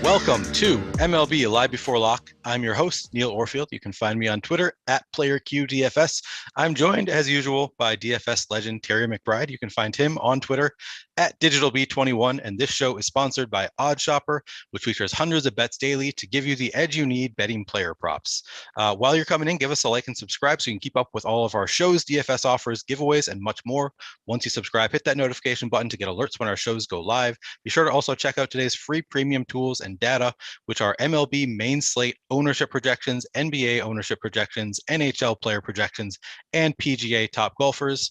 Welcome to MLB Live Before Lock. I'm your host, Neil Orfield. You can find me on Twitter at PlayerQDFS. I'm joined, as usual, by DFS legend Terry McBride. You can find him on Twitter at DigitalB21. And this show is sponsored by OddsShopper, which features hundreds of bets daily to give you the edge you need betting player props. While you're coming in, give us a like and subscribe so you can keep up with all of our shows, DFS offers, giveaways, and much more. Once you subscribe, hit that notification button to get alerts when our shows go live. Be sure to also check out today's free premium tools and data, which are MLB main slate ownership projections, NBA ownership projections, NHL player projections, and PGA top golfers.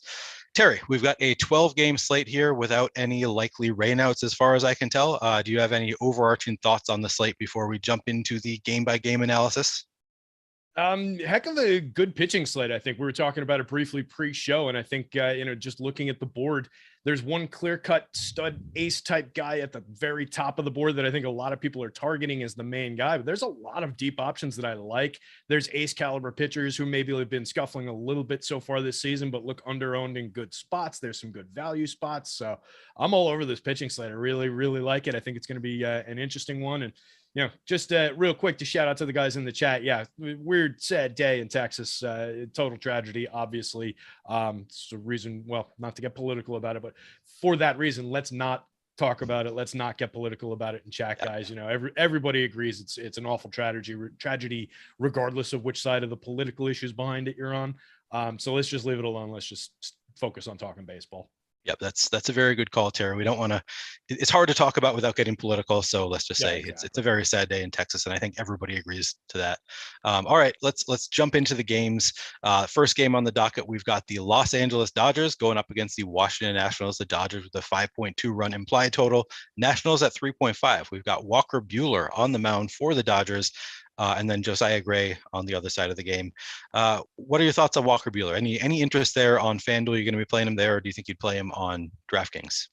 Terry, we've got a 12-game slate here without any likely rainouts as far as I can tell. Do you have any overarching thoughts on the slate before we jump into the game-by-game analysis? Heck of a good pitching slate. I think we were talking about it briefly pre-show, and I think just looking at the board, there's one clear-cut stud ace type guy at the very top of the board that I think a lot of people are targeting as the main guy. But there's a lot of deep options that I like. There's ace caliber pitchers who maybe have been scuffling a little bit so far this season, but look under-owned in good spots. There's some good value spots. So I'm all over this pitching slate. I really, really like it. I think it's going to be an interesting one. And just real quick to shout out to the guys in the chat. Yeah, weird, sad day in Texas. Total tragedy, obviously. It's a reason, well, not to get political about it, but for that reason, let's not talk about it. Let's not get political about it in chat, guys. Everybody agrees it's an awful tragedy, regardless of which side of the political issues behind it you're on. So let's just leave it alone. Let's just focus on talking baseball. Yep, that's a very good call, Terry. We don't want to. It's hard to talk about without getting political. So let's just say exactly. It's a very sad day in Texas, and I think everybody agrees to that. All right, let's jump into the games. First game on the docket, we've got the Los Angeles Dodgers going up against the Washington Nationals. The Dodgers with a 5.2 run implied total. Nationals at 3.5. We've got Walker Buehler on the mound for the Dodgers. And then Josiah Gray on the other side of the game. What are your thoughts on Walker Buehler? Any interest there on FanDuel? You're going to be playing him there, or do you think you'd play him on DraftKings?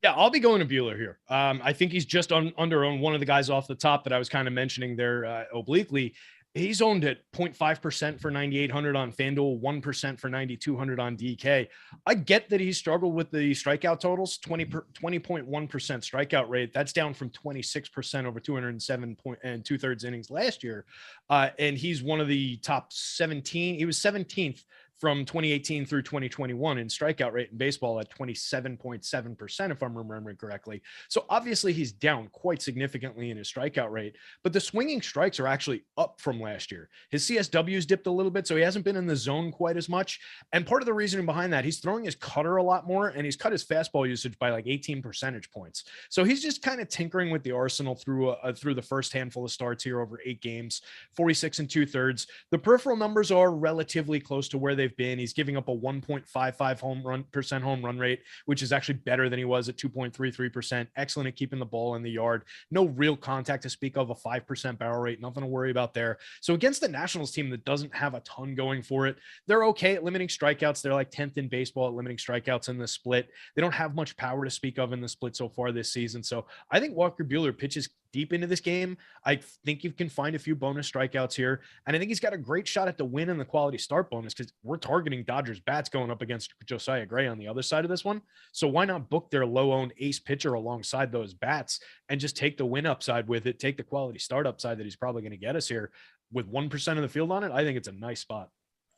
Yeah, I'll be going to Buehler here. I think he's just under-owned. One of the guys off the top that I was kind of mentioning there obliquely. He's owned at 0.5% for 9,800 on FanDuel, 1% for 9,200 on DK. I get that he struggled with the strikeout totals, 20.1% strikeout rate. That's down from 26% over 207 and 2/3 innings last year. And he's one of the top 17. He was 17th from 2018 through 2021 in strikeout rate in baseball at 27.7%, if I'm remembering correctly. So obviously he's down quite significantly in his strikeout rate, but the swinging strikes are actually up from last year. His CSW's dipped a little bit, so he hasn't been in the zone quite as much. And part of the reasoning behind that, he's throwing his cutter a lot more, and he's cut his fastball usage by like 18 percentage points. So he's just kind of tinkering with the arsenal through the first handful of starts here over 8 games, 46 and 2/3. The peripheral numbers are relatively close to where they've been. He's giving up a 1.55 home run rate, which is actually better than he was at 2.33%. Excellent at keeping the ball in the yard. No real contact to speak of, a 5% barrel rate. Nothing to worry about there. So against the Nationals team that doesn't have a ton going for it, they're okay at limiting strikeouts. They're like 10th in baseball at limiting strikeouts in the split. They don't have much power to speak of in the split so far this season. So I think Walker Buehler pitches deep into this game. I think you can find a few bonus strikeouts here. And I think he's got a great shot at the win and the quality start bonus because we're targeting Dodgers bats going up against Josiah Gray on the other side of this one. So why not book their low-owned ace pitcher alongside those bats and just take the win upside with it, take the quality start upside that he's probably going to get us here with 1% of the field on it. I think it's a nice spot.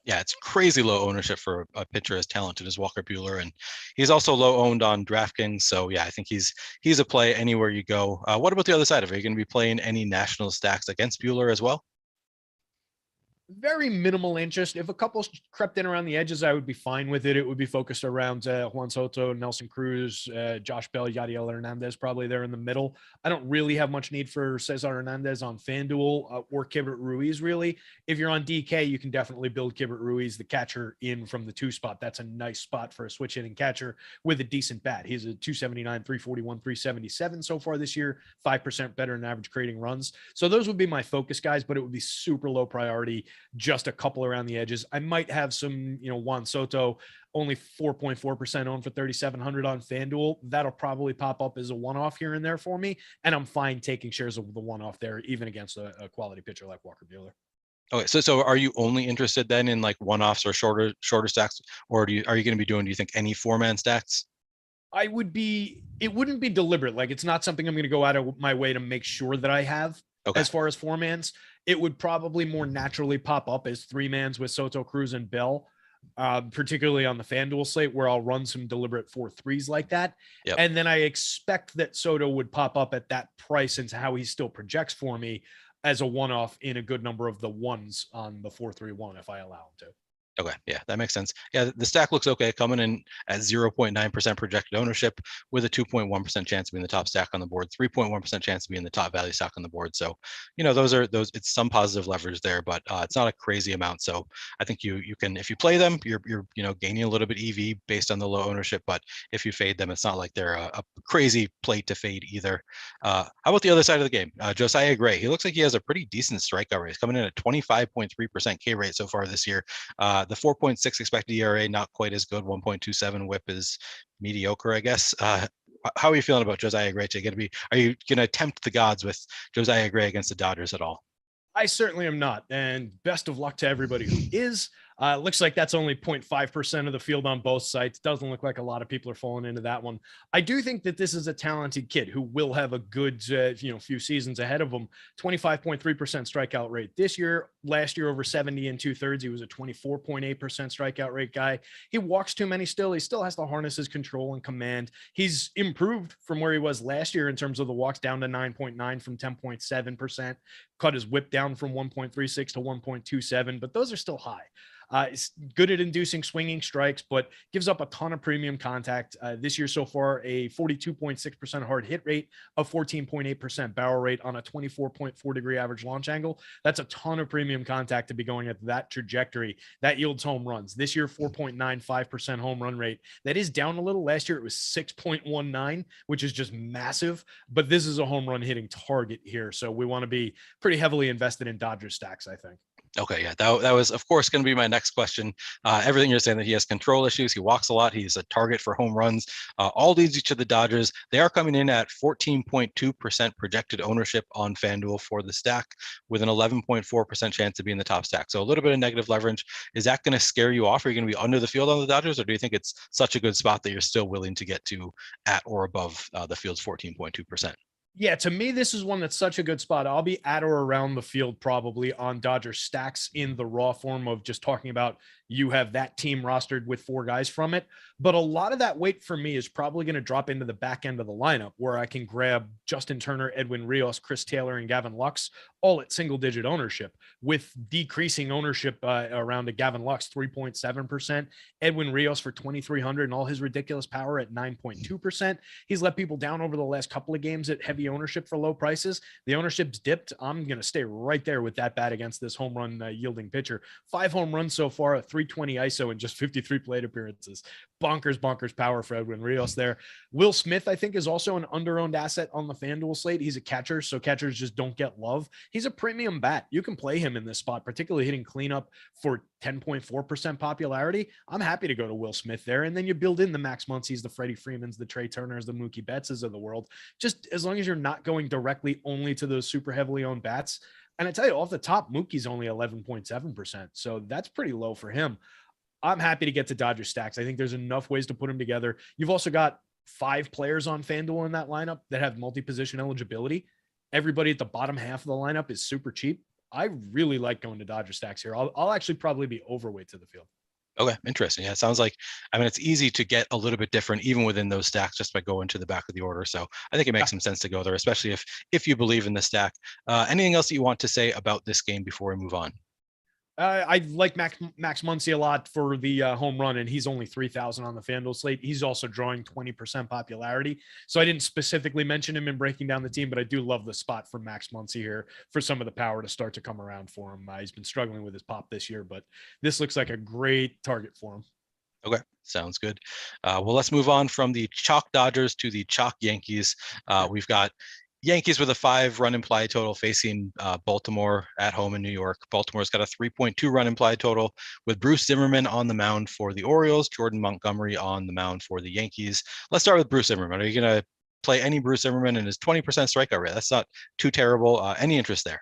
Yeah, it's crazy low ownership for a pitcher as talented as Walker Buehler, and he's also low owned on DraftKings. So yeah, I think he's a play anywhere you go. What about the other side of it? Are you going to be playing any national stacks against Buehler as well? Very minimal interest. If a couple crept in around the edges, I would be fine with it. It would be focused around Juan Soto, Nelson Cruz, Josh Bell, Yadiel Hernandez, probably there in the middle. I don't really have much need for Cesar Hernandez on FanDuel or Keibert Ruiz, really. If you're on DK, you can definitely build Keibert Ruiz, the catcher, in from the 2 spot. That's a nice spot for a switch hitting catcher with a decent bat. He's a 279, 341, 377 so far this year, 5% better than average creating runs. So those would be my focus guys, but it would be super low priority. Just a couple around the edges. I might have some, Juan Soto, only 4.4% owned for 3,700 on FanDuel. That'll probably pop up as a one-off here and there for me. And I'm fine taking shares of the one-off there, even against a quality pitcher like Walker Buehler. Okay, so are you only interested then in like one-offs or shorter stacks, or are you going to be doing, do you think, any 4-man stacks? It wouldn't be deliberate. Like, it's not something I'm going to go out of my way to make sure that I have. Okay. As far as 4-mans, it would probably more naturally pop up as 3-mans with Soto, Cruz, and Bell, particularly on the FanDuel slate, where I'll run some deliberate 4-3s like that. Yep. And then I expect that Soto would pop up at that price into how he still projects for me as a one-off in a good number of the ones on the 4-3-1 if I allow him to. Okay, yeah, that makes sense. Yeah, the stack looks okay, coming in at 0.9% projected ownership with a 2.1% chance of being the top stack on the board, 3.1% chance of being the top value stock on the board. So, it's some positive leverage there, but it's not a crazy amount. So I think you can, if you play them, you're gaining a little bit EV based on the low ownership, but if you fade them, it's not like they're a crazy play to fade either. How about the other side of the game? Josiah Gray, he looks like he has a pretty decent strikeout rate. He's coming in at 25.3% K rate so far this year. The 4.6 expected ERA, not quite as good. 1.27 WHIP is mediocre, I guess. How are you feeling about Josiah Gray? Are you going to tempt the gods with Josiah Gray against the Dodgers at all? I certainly am not. And best of luck to everybody who is. Looks like that's only 0.5% of the field on both sites. Doesn't look like a lot of people are falling into that one. I do think that this is a talented kid who will have a good, few seasons ahead of him. 25.3% strikeout rate this year. Last year, over 70 and 2/3. He was a 24.8% strikeout rate guy. He walks too many still. He still has to harness his control and command. He's improved from where he was last year in terms of the walks, down to 9.9 from 10.7%. Cut his whip down from 1.36 to 1.27, but those are still high. It's good at inducing swinging strikes, but gives up a ton of premium contact. This year so far, a 42.6% hard hit rate, a 14.8% barrel rate on a 24.4-degree average launch angle. That's a ton of premium contact to be going at that trajectory. That yields home runs. This year, 4.95% home run rate. That is down a little. Last year, it was 6.19, which is just massive. But this is a home run hitting target here. So we want to be pretty heavily invested in Dodger stacks, I think. Okay, yeah, that was, of course, going to be my next question. Everything you're saying, that he has control issues, he walks a lot, he's a target for home runs, all leads you to the Dodgers. They are coming in at 14.2% projected ownership on FanDuel for the stack, with an 11.4% chance of being the top stack. So a little bit of negative leverage. Is that going to scare you off? Are you going to be under the field on the Dodgers, or do you think it's such a good spot that you're still willing to get to at or above the field's 14.2%? Yeah, to me, this is one that's such a good spot. I'll be at or around the field probably on Dodger stacks in the raw form of just talking about you have that team rostered with 4 guys from it. But a lot of that weight for me is probably going to drop into the back end of the lineup, where I can grab Justin Turner, Edwin Rios, Chris Taylor, and Gavin Lux all at single-digit ownership, with decreasing ownership around a Gavin Lux 3.7%, Edwin Rios for 2,300 and all his ridiculous power at 9.2%. He's let people down over the last couple of games at heavy ownership for low prices. The ownership's dipped. I'm going to stay right there with that bat against this home run yielding pitcher. 5 home runs so far, a 320 ISO in just 53 plate appearances. Bonkers power for Edwin Rios there. Will Smith, I think, is also an under-owned asset on the FanDuel slate. He's a catcher, so catchers just don't get love. He's a premium bat. You can play him in this spot, particularly hitting cleanup for 10.4% popularity. I'm happy to go to Will Smith there. And then you build in the Max Muncy's, the Freddie Freemans, the Trey Turners, the Mookie Bettses of the world. Just as long as you're not going directly only to those super heavily owned bats. And I tell you, off the top, Mookie's only 11.7%. So that's pretty low for him. I'm happy to get to Dodger stacks. I think there's enough ways to put them together. You've also got 5 players on FanDuel in that lineup that have multi-position eligibility. Everybody at the bottom half of the lineup is super cheap. I really like going to Dodger stacks here. I'll actually probably be overweight to the field. Okay, interesting. Yeah, it sounds like, it's easy to get a little bit different even within those stacks just by going to the back of the order. So I think it makes some sense to go there, especially if you believe in the stack. Anything else that you want to say about this game before we move on? I like Max Muncy a lot for the home run, and he's only 3,000 on the FanDuel slate. He's also drawing 20% popularity. So I didn't specifically mention him in breaking down the team, but I do love the spot for Max Muncy here for some of the power to start to come around for him. He's been struggling with his pop this year, but this looks like a great target for him. Okay, sounds good. Well, let's move on from the chalk Dodgers to the chalk Yankees. We've got Yankees with a 5-run implied total facing Baltimore at home in New York. Baltimore's got a 3.2 run implied total with Bruce Zimmerman on the mound for the Orioles, Jordan Montgomery on the mound for the Yankees. Let's start with Bruce Zimmerman. Are you going to play any Bruce Zimmerman and his 20% strikeout rate? That's not too terrible. Any interest there?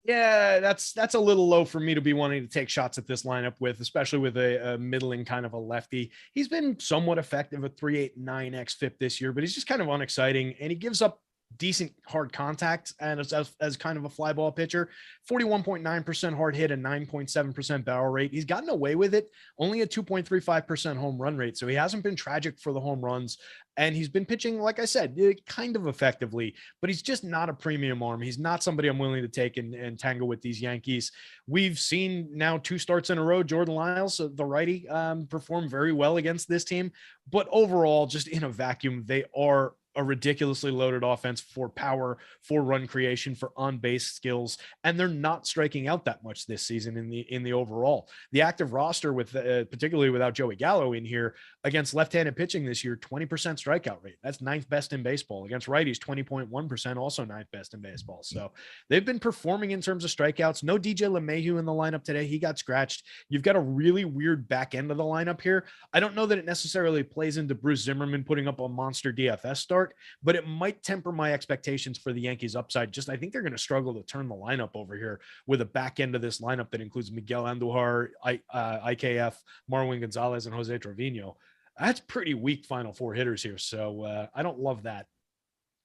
Yeah, that's a little low for me to be wanting to take shots at this lineup with, especially with a middling kind of a lefty. He's been somewhat effective at 3.89 xFIP this year, but he's just kind of unexciting, and he gives up decent hard contact and as kind of a fly ball pitcher. 41.9% hard hit and 9.7% barrel rate. He's gotten away with it, only a 2.35% home run rate, so he hasn't been tragic for the home runs, and he's been pitching, like I said, kind of effectively, but he's just not a premium arm. He's not somebody I'm willing to take and tangle with these Yankees. We've seen now 2 starts in a row, Jordan Lyles, the righty, perform very well against this team, but overall, just in a vacuum, they are a ridiculously loaded offense for power, for run creation, for on-base skills, and they're not striking out that much this season in the overall. The active roster, with particularly without Joey Gallo in here, against left-handed pitching this year, 20% strikeout rate. That's 9th best in baseball. Against righties, 20.1%, also 9th best in baseball. So they've been performing in terms of strikeouts. No DJ LeMahieu in the lineup today. He got scratched. You've got a really weird back end of the lineup here. I don't know that it necessarily plays into Bruce Zimmerman putting up a monster DFS start, but it might temper my expectations for the Yankees upside. Just, I think they're going to struggle to turn the lineup over here with a back end of this lineup that includes Miguel Andujar, IKF, Marwin Gonzalez, and Jose Trevino. That's pretty weak final 4 hitters here. So I don't love that.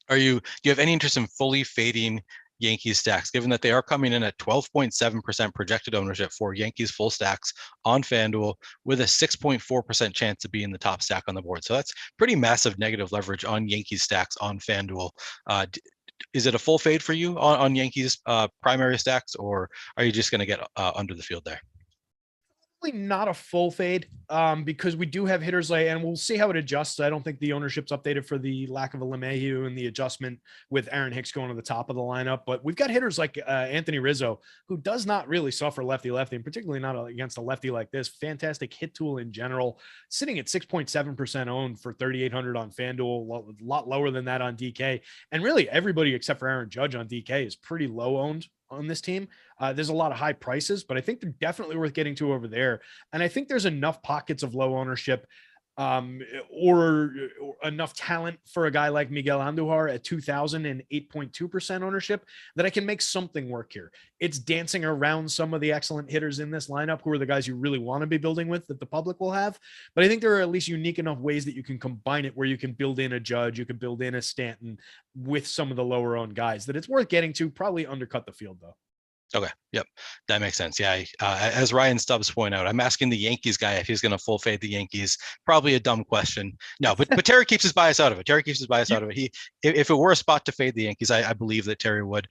Do you have any interest in fully fading Yankees stacks, given that they are coming in at 12.7% projected ownership for Yankees full stacks on FanDuel, with a 6.4% chance to be in the top stack on the board? So that's pretty massive negative leverage on Yankees stacks on FanDuel. Is it a full fade for you on Yankees primary stacks, or are you just going to get under the field there? Not a full fade, because we do have hitters and we'll see how it adjusts. I don't think the ownership's updated for the lack of a LeMahieu and the adjustment with Aaron Hicks going to the top of the lineup. But we've got hitters like Anthony Rizzo, who does not really suffer lefty-lefty, and particularly not against a lefty like this. Fantastic hit tool in general, sitting at 6.7% owned for 3,800 on FanDuel, a lot lower than that on DK. And really everybody except for Aaron Judge on DK is pretty low owned on this team. There's a lot of high prices, but I think they're definitely worth getting to over there. And I think there's enough pockets of low ownership or enough talent for a guy like Miguel Andujar at 2,000 and 8.2% ownership that I can make something work here. It's dancing around some of the excellent hitters in this lineup who are the guys you really want to be building with that the public will have. But I think there are at least unique enough ways that you can combine it where you can build in a Judge, you can build in a Stanton with some of the lower owned guys that it's worth getting to. Probably undercut the field though. Okay. Yep. That makes sense. Yeah. As Ryan Stubbs pointed out, I'm asking the Yankees guy if he's going to full fade the Yankees. Probably a dumb question. No, but Terry keeps his bias out of it. Terry keeps his bias out of it. If it were a spot to fade the Yankees, I believe that Terry would.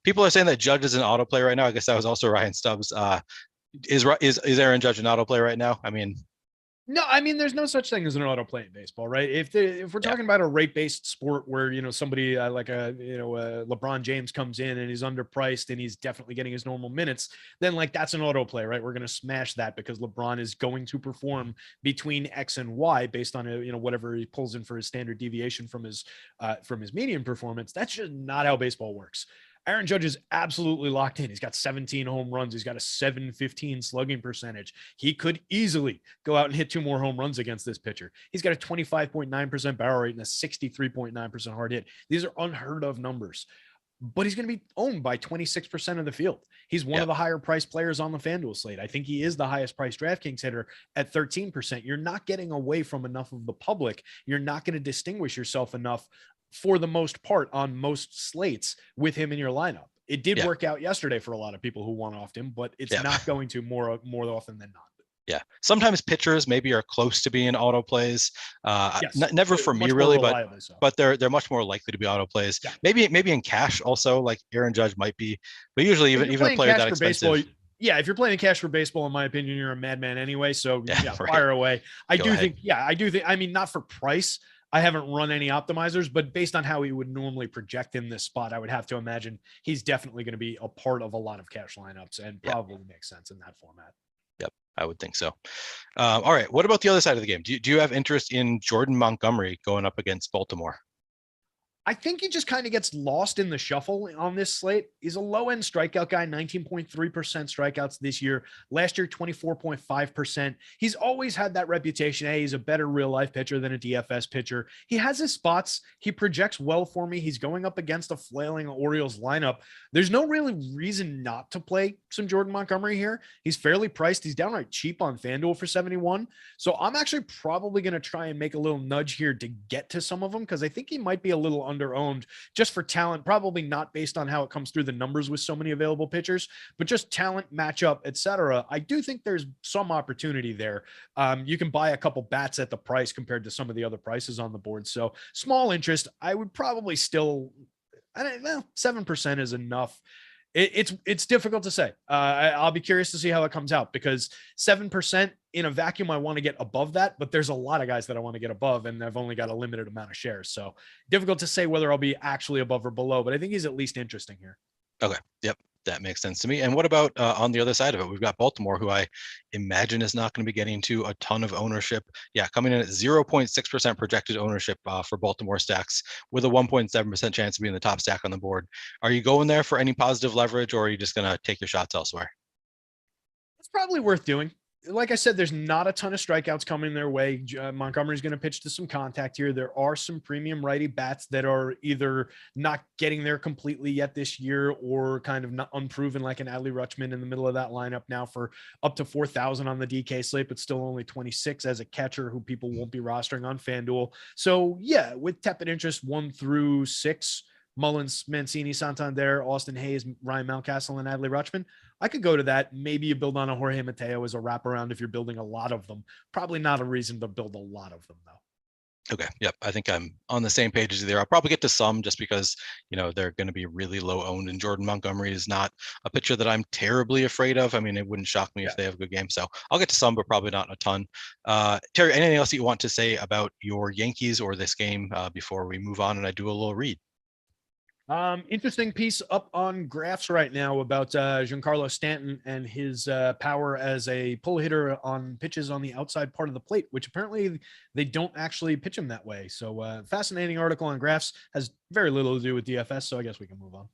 People are saying that Judge is an autoplay right now. I guess that was also Ryan Stubbs. Is Aaron Judge an autoplay right now? I mean, no, I mean, there's no such thing as an autoplay in baseball, right? If we're talking about a rate-based sport where, somebody like LeBron James comes in and he's underpriced and he's definitely getting his normal minutes, then like that's an autoplay, right? We're going to smash that because LeBron is going to perform between X and Y based on whatever he pulls in for his standard deviation from his median performance. That's just not how baseball works. Aaron Judge is absolutely locked in. He's got 17 home runs. He's got a 715 slugging percentage. He could easily go out and hit 2 more home runs against this pitcher. He's got a 25.9% barrel rate and a 63.9% hard hit. These are unheard of numbers, but he's going to be owned by 26% of the field. He's one of the higher priced players on the FanDuel slate. I think he is the highest priced DraftKings hitter at 13%. You're not getting away from enough of the public. You're not going to distinguish yourself enough for the most part on most slates with him in your lineup. It did work out yesterday for a lot of people who one-offed him, but it's not going to more often than not. Yeah. Sometimes pitchers maybe are close to being auto plays. Yes. Never for me really, but they're much more likely to be auto plays. Yeah. Maybe in cash also, like Aaron Judge might be, but usually even a player that expensive. Baseball, yeah, if you're playing cash for baseball, in my opinion, you're a madman anyway. So fire away. I do think, I mean, not for price. I haven't run any optimizers, but based on how he would normally project in this spot, I would have to imagine he's definitely going to be a part of a lot of cash lineups and probably makes sense in that format. Yep, I would think so. All right, what about the other side of the game? Do you have interest in Jordan Montgomery going up against Baltimore? I think he just kind of gets lost in the shuffle on this slate. He's a low end strikeout guy, 19.3% strikeouts this year. Last year, 24.5%. He's always had that reputation. Hey, he's a better real life pitcher than a DFS pitcher. He has his spots. He projects well for me. He's going up against a flailing Orioles lineup. There's no really reason not to play some Jordan Montgomery here. He's fairly priced. He's downright cheap on FanDuel for 71. So I'm actually probably going to try and make a little nudge here to get to some of them because I think he might be a little underowned just for talent, probably not based on how it comes through the numbers with so many available pitchers, but just talent, matchup, etc. I do think there's some opportunity there. You can buy a couple bats at the price compared to some of the other prices on the board. So small interest. I would probably still, 7% is enough. It's difficult to say. I'll be curious to see how it comes out because 7% in a vacuum, I want to get above that, but there's a lot of guys that I want to get above and I've only got a limited amount of shares. So difficult to say whether I'll be actually above or below, but I think he's at least interesting here. Okay. Yep. That makes sense to me. And what about on the other side of it? We've got Baltimore, who I imagine is not going to be getting to a ton of ownership. Yeah, coming in at 0.6% projected ownership for Baltimore stacks with a 1.7% chance of being the top stack on the board. Are you going there for any positive leverage or are you just going to take your shots elsewhere? It's probably worth doing. Like I said, there's not a ton of strikeouts coming their way. Montgomery's going to pitch to some contact here. There are some premium righty bats that are either not getting there completely yet this year or kind of not unproven, like an Adley Rutschman in the middle of that lineup now for up to 4,000 on the DK slate, but still only 26 as a catcher who people won't be rostering on FanDuel. So yeah, with tepid interest 1 through 6, Mullins, Mancini, Santander, Austin Hayes, Ryan Mountcastle, and Adley Rutschman, I could go to that. Maybe you build on a Jorge Mateo as a wraparound if you're building a lot of them. Probably not a reason to build a lot of them, though. Okay. Yep. I think I'm on the same page as you there. I'll probably get to some just because, they're going to be really low owned and Jordan Montgomery is not a pitcher that I'm terribly afraid of. I mean, it wouldn't shock me if they have a good game. So I'll get to some, but probably not a ton. Terry, anything else that you want to say about your Yankees or this game before we move on and I do a little read? Interesting piece up on graphs right now about Giancarlo Stanton and his power as a pull hitter on pitches on the outside part of the plate, which apparently they don't actually pitch him that way. So fascinating article on graphs, has very little to do with DFS. So I guess we can move on.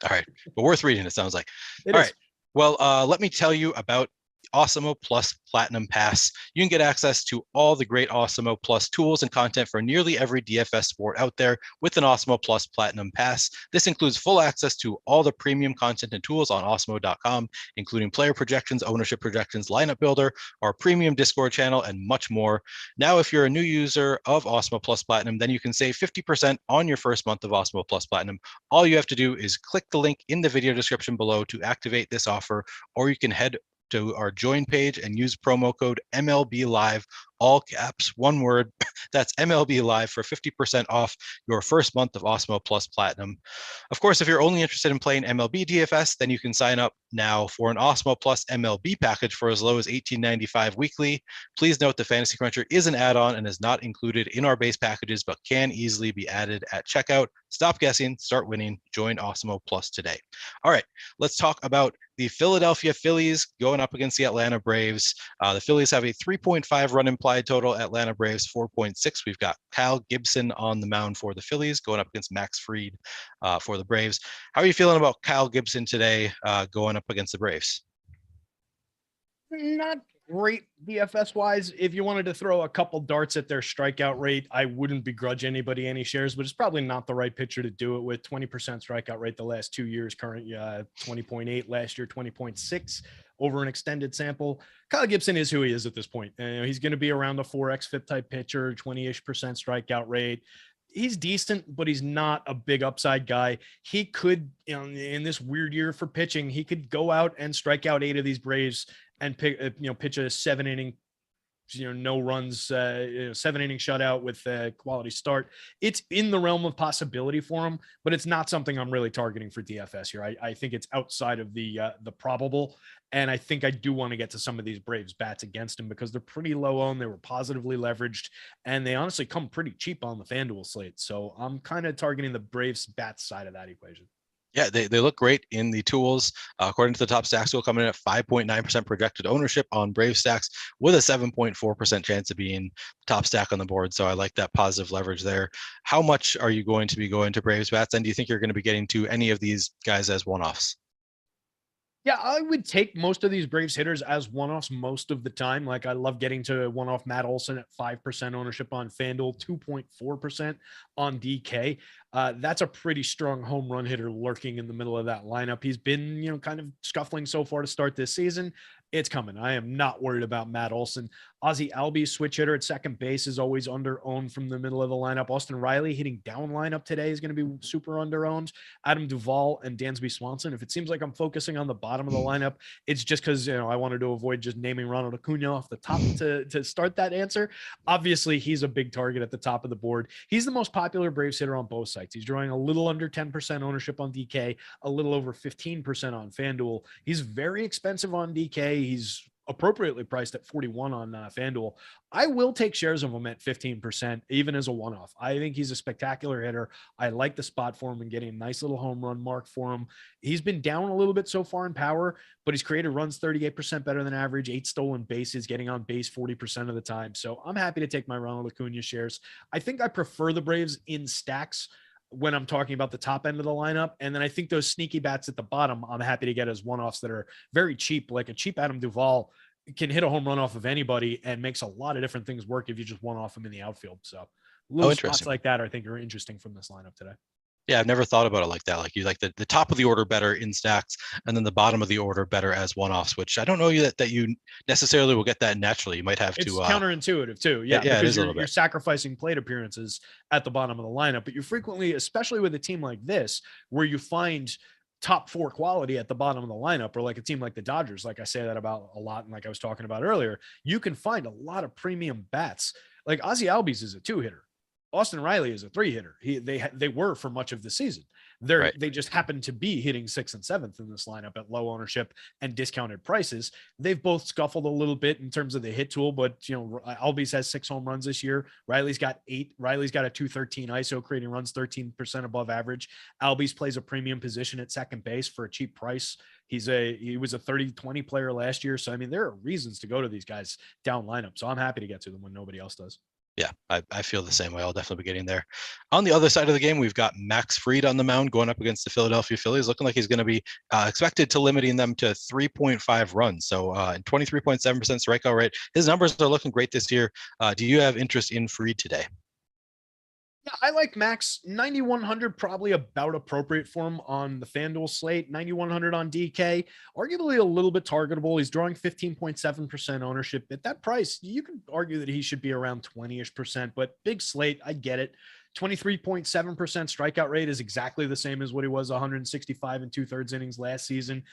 All right. But worth reading, it sounds like. It All is. right. Well, let me tell you about Awesemo Plus Platinum Pass. You can get access to all the great Awesemo Plus tools and content for nearly every DFS sport out there with an Awesemo Plus Platinum Pass. This includes full access to all the premium content and tools on Awesemo.com, including player projections, ownership projections, lineup builder, our premium Discord channel, and much more. Now, if you're a new user of Awesemo Plus Platinum, then you can save 50% on your first month of Awesemo Plus Platinum. All you have to do is click the link in the video description below to activate this offer, or you can head to our join page and use promo code MLB Live, all caps, one word. That's MLB Live for 50% off your first month of Awesemo Plus Platinum. Of course, if you're only interested in playing MLB DFS, then you can sign up now for an Awesemo Plus MLB package for as low as $18.95 weekly. Please note the Fantasy Cruncher is an add-on and is not included in our base packages, but can easily be added at checkout. Stop guessing, start winning. Join Awesemo Plus today. All right, let's talk about the Philadelphia Phillies going up against the Atlanta Braves. The Phillies have a 3.5 run implied total. Atlanta Braves 4.6. We've got Kyle Gibson on the mound for the Phillies going up against Max Fried for the Braves. How are you feeling about Kyle Gibson today going up against the Braves? Not great DFS wise. If you wanted to throw a couple darts at their strikeout rate, I wouldn't begrudge anybody any shares, but it's probably not the right pitcher to do it with. 20% strikeout rate the last 2 years, current 20.8, last year 20.6 over an extended sample. Kyle Gibson is who he is at this point. He's going to be around a 4x FIP type pitcher, 20-ish percent strikeout rate. He's decent, but he's not a big upside guy. He could, in this weird year for pitching, he could go out and strike out 8 of these Braves and pitch a 7-inning, no runs, 7-inning shutout with a quality start. It's in the realm of possibility for him, but it's not something I'm really targeting for DFS here. I think it's outside of the probable, and I think I do want to get to some of these Braves bats against him because they're pretty low owned. They were positively leveraged, and they honestly come pretty cheap on the FanDuel slate. So I'm kind of targeting the Braves bats side of that equation. Yeah, they look great in the tools. According to the top stacks, will come in at 5.9% projected ownership on Brave stacks with a 7.4% chance of being top stack on the board. So I like that positive leverage there. How much are you going to be going to Braves bats? And do you think you're going to be getting to any of these guys as one-offs? Yeah, I would take most of these Braves hitters as one-offs most of the time. Like I love getting to one-off Matt Olson at 5% ownership on FanDuel, 2.4% on DK. That's a pretty strong home run hitter lurking in the middle of that lineup. He's been, kind of scuffling so far to start this season. It's coming. I am not worried about Matt Olson. Ozzie Albies, switch hitter at second base, is always under-owned from the middle of the lineup. Austin Riley hitting down lineup today is going to be super under-owned. Adam Duvall and Dansby Swanson. If it seems like I'm focusing on the bottom of the lineup, it's just because I wanted to avoid just naming Ronald Acuna off the top to start that answer. Obviously, he's a big target at the top of the board. He's the most popular Braves hitter on both sites. He's drawing a little under 10% ownership on DK, a little over 15% on FanDuel. He's very expensive on DK. He's appropriately priced at 41 on FanDuel. I will take shares of him at 15%, even as a one-off. I think he's a spectacular hitter. I like the spot for him and getting a nice little home run mark for him. He's been down a little bit so far in power, but he's created runs 38% better than average, 8 stolen bases, getting on base 40% of the time. So I'm happy to take my Ronald Acuna shares. I think I prefer the Braves in stacks when I'm talking about the top end of the lineup. And then I think those sneaky bats at the bottom, I'm happy to get as one-offs that are very cheap. Like a cheap Adam Duvall can hit a home run off of anybody and makes a lot of different things work if you just one-off him in the outfield. So little spots like that, I think, are interesting from this lineup today. Yeah, I've never thought about it like that. Like you like the top of the order better in stacks, and then the bottom of the order better as one-offs, which I don't know that you necessarily will get that naturally. You might have it's to counterintuitive too. Yeah, yeah, because you're sacrificing plate appearances at the bottom of the lineup, but you frequently, especially with a team like this, where you find top 4 quality at the bottom of the lineup, or like a team like the Dodgers, like I say that about a lot, and like I was talking about earlier, you can find a lot of premium bats. Like Ozzie Albies is a 2-hitter. Austin Riley is a 3-hitter. They were for much of the season. They just happen to be hitting 6th and 7th in this lineup at low ownership and discounted prices. They've both scuffled a little bit in terms of the hit tool, but Albies has 6 home runs this year. Riley's got 8. Riley's got a 213 ISO, creating runs 13% above average. Albies plays a premium position at second base for a cheap price. He was a 30-20 player last year. So, I mean, there are reasons to go to these guys down lineup. So I'm happy to get to them when nobody else does. Yeah, I feel the same way. I'll definitely be getting there. On the other side of the game, we've got Max Fried on the mound going up against the Philadelphia Phillies, looking like he's going to be expected to limiting them to 3.5 runs. So 23.7% strikeout rate. His numbers are looking great this year. Do you have interest in Fried today? Yeah, I like Max. 9,100 probably about appropriate for him on the FanDuel slate. 9,100 on DK, arguably a little bit targetable. He's drawing 15.7% ownership. At that price, you can argue that he should be around 20-ish%, but big slate, I get it. 23.7% strikeout rate is exactly the same as what he was 165 and 2/3 innings last season.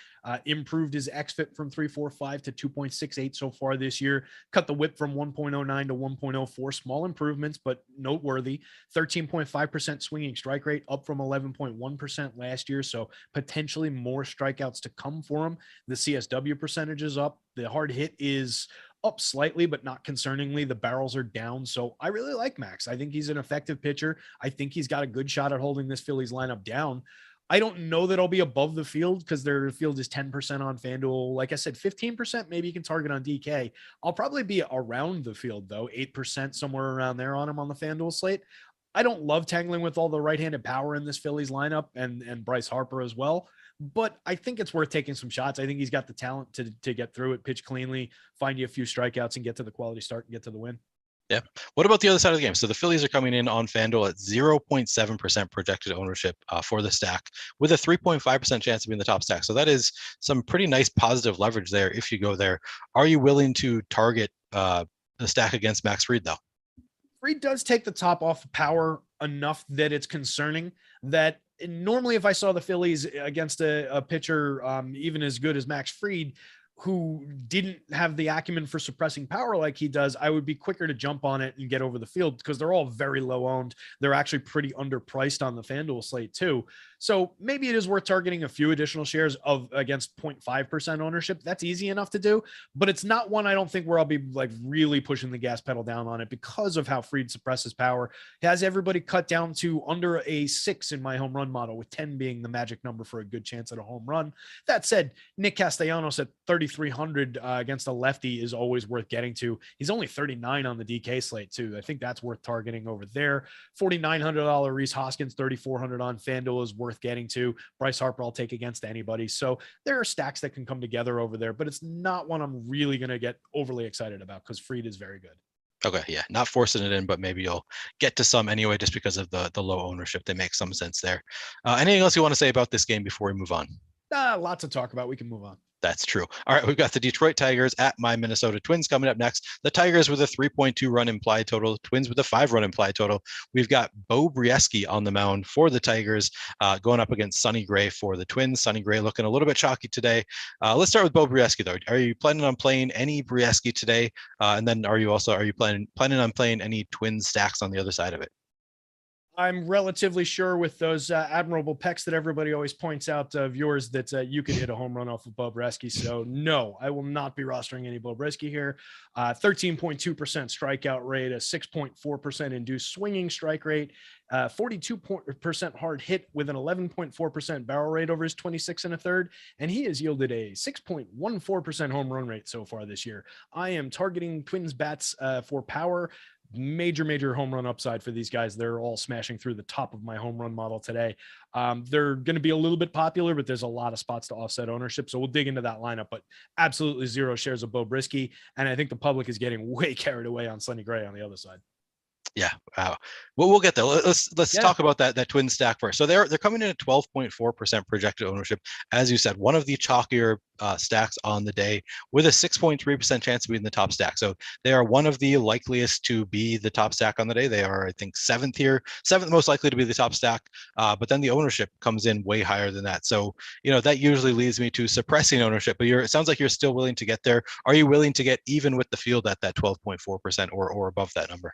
Improved his xFIP from 3.45 to 2.68 so far this year. Cut the whip from 1.09 to 1.04. Small improvements, but noteworthy. 13.5% swinging strike rate, up from 11.1% last year. So potentially more strikeouts to come for him. The CSW percentage is up. The hard hit is up slightly, but not concerningly. The barrels are down. So I really like Max. I think he's an effective pitcher. I think he's got a good shot at holding this Phillies lineup down. I don't know that I'll be above the field because their field is 10% on FanDuel. Like I said, 15% maybe you can target on DK. I'll probably be around the field though, 8% somewhere around there on him on the FanDuel slate. I don't love tangling with all the right-handed power in this Phillies lineup and Bryce Harper as well, but I think it's worth taking some shots. I think he's got the talent to get through it, pitch cleanly, find you a few strikeouts and get to the quality start and get to the win. Yeah. What about the other side of the game? So the Phillies are coming in on FanDuel at 0.7% projected ownership for the stack with a 3.5% chance of being the top stack. So that is some pretty nice positive leverage there if you go there. Are you willing to target the stack against Max Fried though? Fried does take the top off power enough that it's concerning that normally if I saw the Phillies against a pitcher even as good as Max Fried, who didn't have the acumen for suppressing power like he does, I would be quicker to jump on it and get over the field because they're all very low owned. They're actually pretty underpriced on the FanDuel slate too. So maybe it is worth targeting a few additional shares of against 0.5% ownership. That's easy enough to do, but it's not one I don't think where I'll be like really pushing the gas pedal down on it because of how Fried suppresses power. He has everybody cut down to under a 6 in my home run model, with 10 being the magic number for a good chance at a home run. That said, Nick Castellanos at 3,300 against a lefty is always worth getting to. He's only 39 on the DK slate too. I think that's worth targeting over there. $4,900 Rhys Hoskins, 3,400 on FanDuel is worth getting to. Bryce Harper I'll take against anybody. So there are stacks that can come together over there, but it's not one I'm really going to get overly excited about because Fried is very good. Okay, yeah, not forcing it in, but maybe you'll get to some anyway, just because of the low ownership. They make some sense there. Anything else you want to say about this game before we move on? Lots to talk about. We can move on. That's true. All right, we've got the Detroit Tigers at my Minnesota Twins coming up next. The Tigers with a 3.2 run implied total, Twins with a 5 run implied total. We've got Bo Brieske on the mound for the Tigers, going up against Sonny Gray for the Twins. Sonny Gray looking a little bit chalky today. Let's start with Bo Brieske though. Are you planning on playing any Brieske today? And then are you planning on playing any Twins stacks on the other side of it? I'm relatively sure with those admirable pecs that everybody always points out of yours that you could hit a home run off of Bo Brieske. So no, I will not be rostering any Bo Brieske here. 13.2% strikeout rate, a 6.4% induced swinging strike rate, 42% hard hit with an 11.4% barrel rate over his 26 and a third. And he has yielded a 6.14% home run rate so far this year. I am targeting Twins bats for power. Major home run upside for these guys. They're all smashing through the top of my home run model today. They're going to be a little bit popular, but there's a lot of spots to offset ownership. So we'll dig into that lineup, but absolutely 0 shares of Bo Brieske. And I think the public is getting way carried away on Sonny Gray on the other side. Yeah. Wow. Well, we'll get there. Let's talk about that twin stack first. So they're coming in at 12.4% projected ownership. As you said, one of the chalkier stacks on the day with a 6.3% chance of being the top stack. So they are one of the likeliest to be the top stack on the day. They are, I think, seventh most likely to be the top stack. But then the ownership comes in way higher than that. So, that usually leads me to suppressing ownership, but it sounds like you're still willing to get there. Are you willing to get even with the field at that 12.4% or above that number?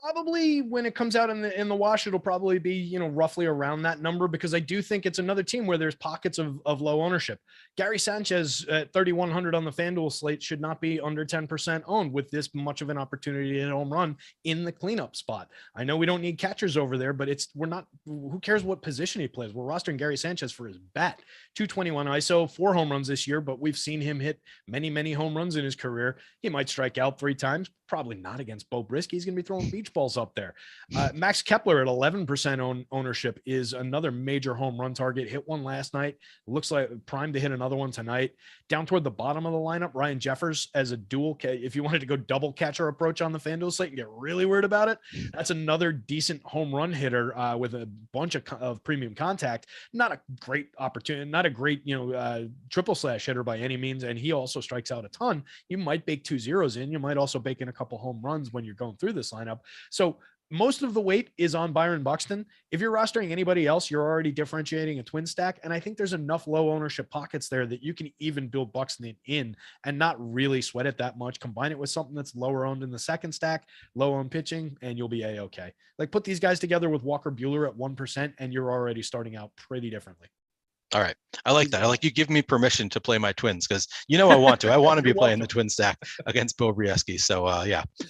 Probably when it comes out in the wash, it'll probably be, roughly around that number, because I do think it's another team where there's pockets of low ownership. Gary Sanchez at 3,100 on the FanDuel slate should not be under 10% owned with this much of an opportunity to hit a home run in the cleanup spot. I know we don't need catchers over there, but who cares what position he plays? We're rostering Gary Sanchez for his bat. 221 ISO, 4 home runs this year, but we've seen him hit many home runs in his career. He might strike out 3 times. Probably not against Bo Brieske. He's going to be throwing beach balls up there. Max Kepler at 11% ownership is another major home run target. Hit one last night. Looks like primed to hit another one tonight. Down toward the bottom of the lineup, Ryan Jeffers as a dual. If you wanted to go double catcher approach on the FanDuel slate and get really weird about it, that's another decent home run hitter with a bunch of premium contact. Not a great opportunity, not a great triple slash hitter by any means, and he also strikes out a ton. You might bake 2 zeros in. You might also bake in a couple home runs when you're going through this lineup. So most of the weight is on Byron Buxton. If you're rostering anybody else, you're already differentiating a twin stack. And I think there's enough low ownership pockets there that you can even build Buxton in and not really sweat it that much. Combine it with something that's lower owned in the second stack, low owned pitching, and you'll be A-okay. Like put these guys together with Walker Buehler at 1% and you're already starting out pretty differently. All right. I like that. I like you give me permission to play my Twins because I want to. I want to be playing the twin stack against Bo Brieske. So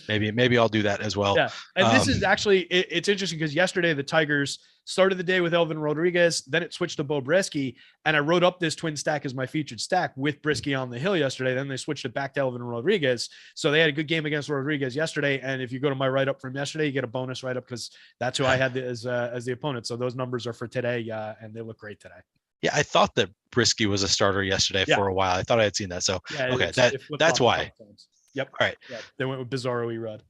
maybe I'll do that as well. Yeah. And this is actually it's interesting because yesterday the Tigers started the day with Elvin Rodriguez, then it switched to Bo Brieske, and I wrote up this twin stack as my featured stack with Brieske on the hill yesterday. Then they switched it back to Elvin Rodriguez. So they had a good game against Rodriguez yesterday. And if you go to my write up from yesterday, you get a bonus write up because that's who I had as the opponent. So those numbers are for today, and they look great today. Yeah, I thought that Brieske was a starter yesterday for a while. I thought I had seen that. So, okay, that's why. Yep. All right. Yeah, they went with Bizarro Erod.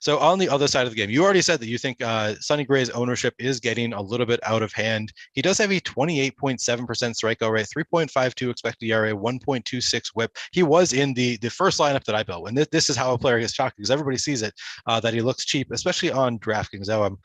So on the other side of the game, you already said that you think Sonny Gray's ownership is getting a little bit out of hand. He does have a 28.7% strikeout rate, 3.52 expected ERA, 1.26 WHIP. He was in the first lineup that I built. And this is how a player gets chalky because everybody sees it, that he looks cheap, especially on DraftKings. Now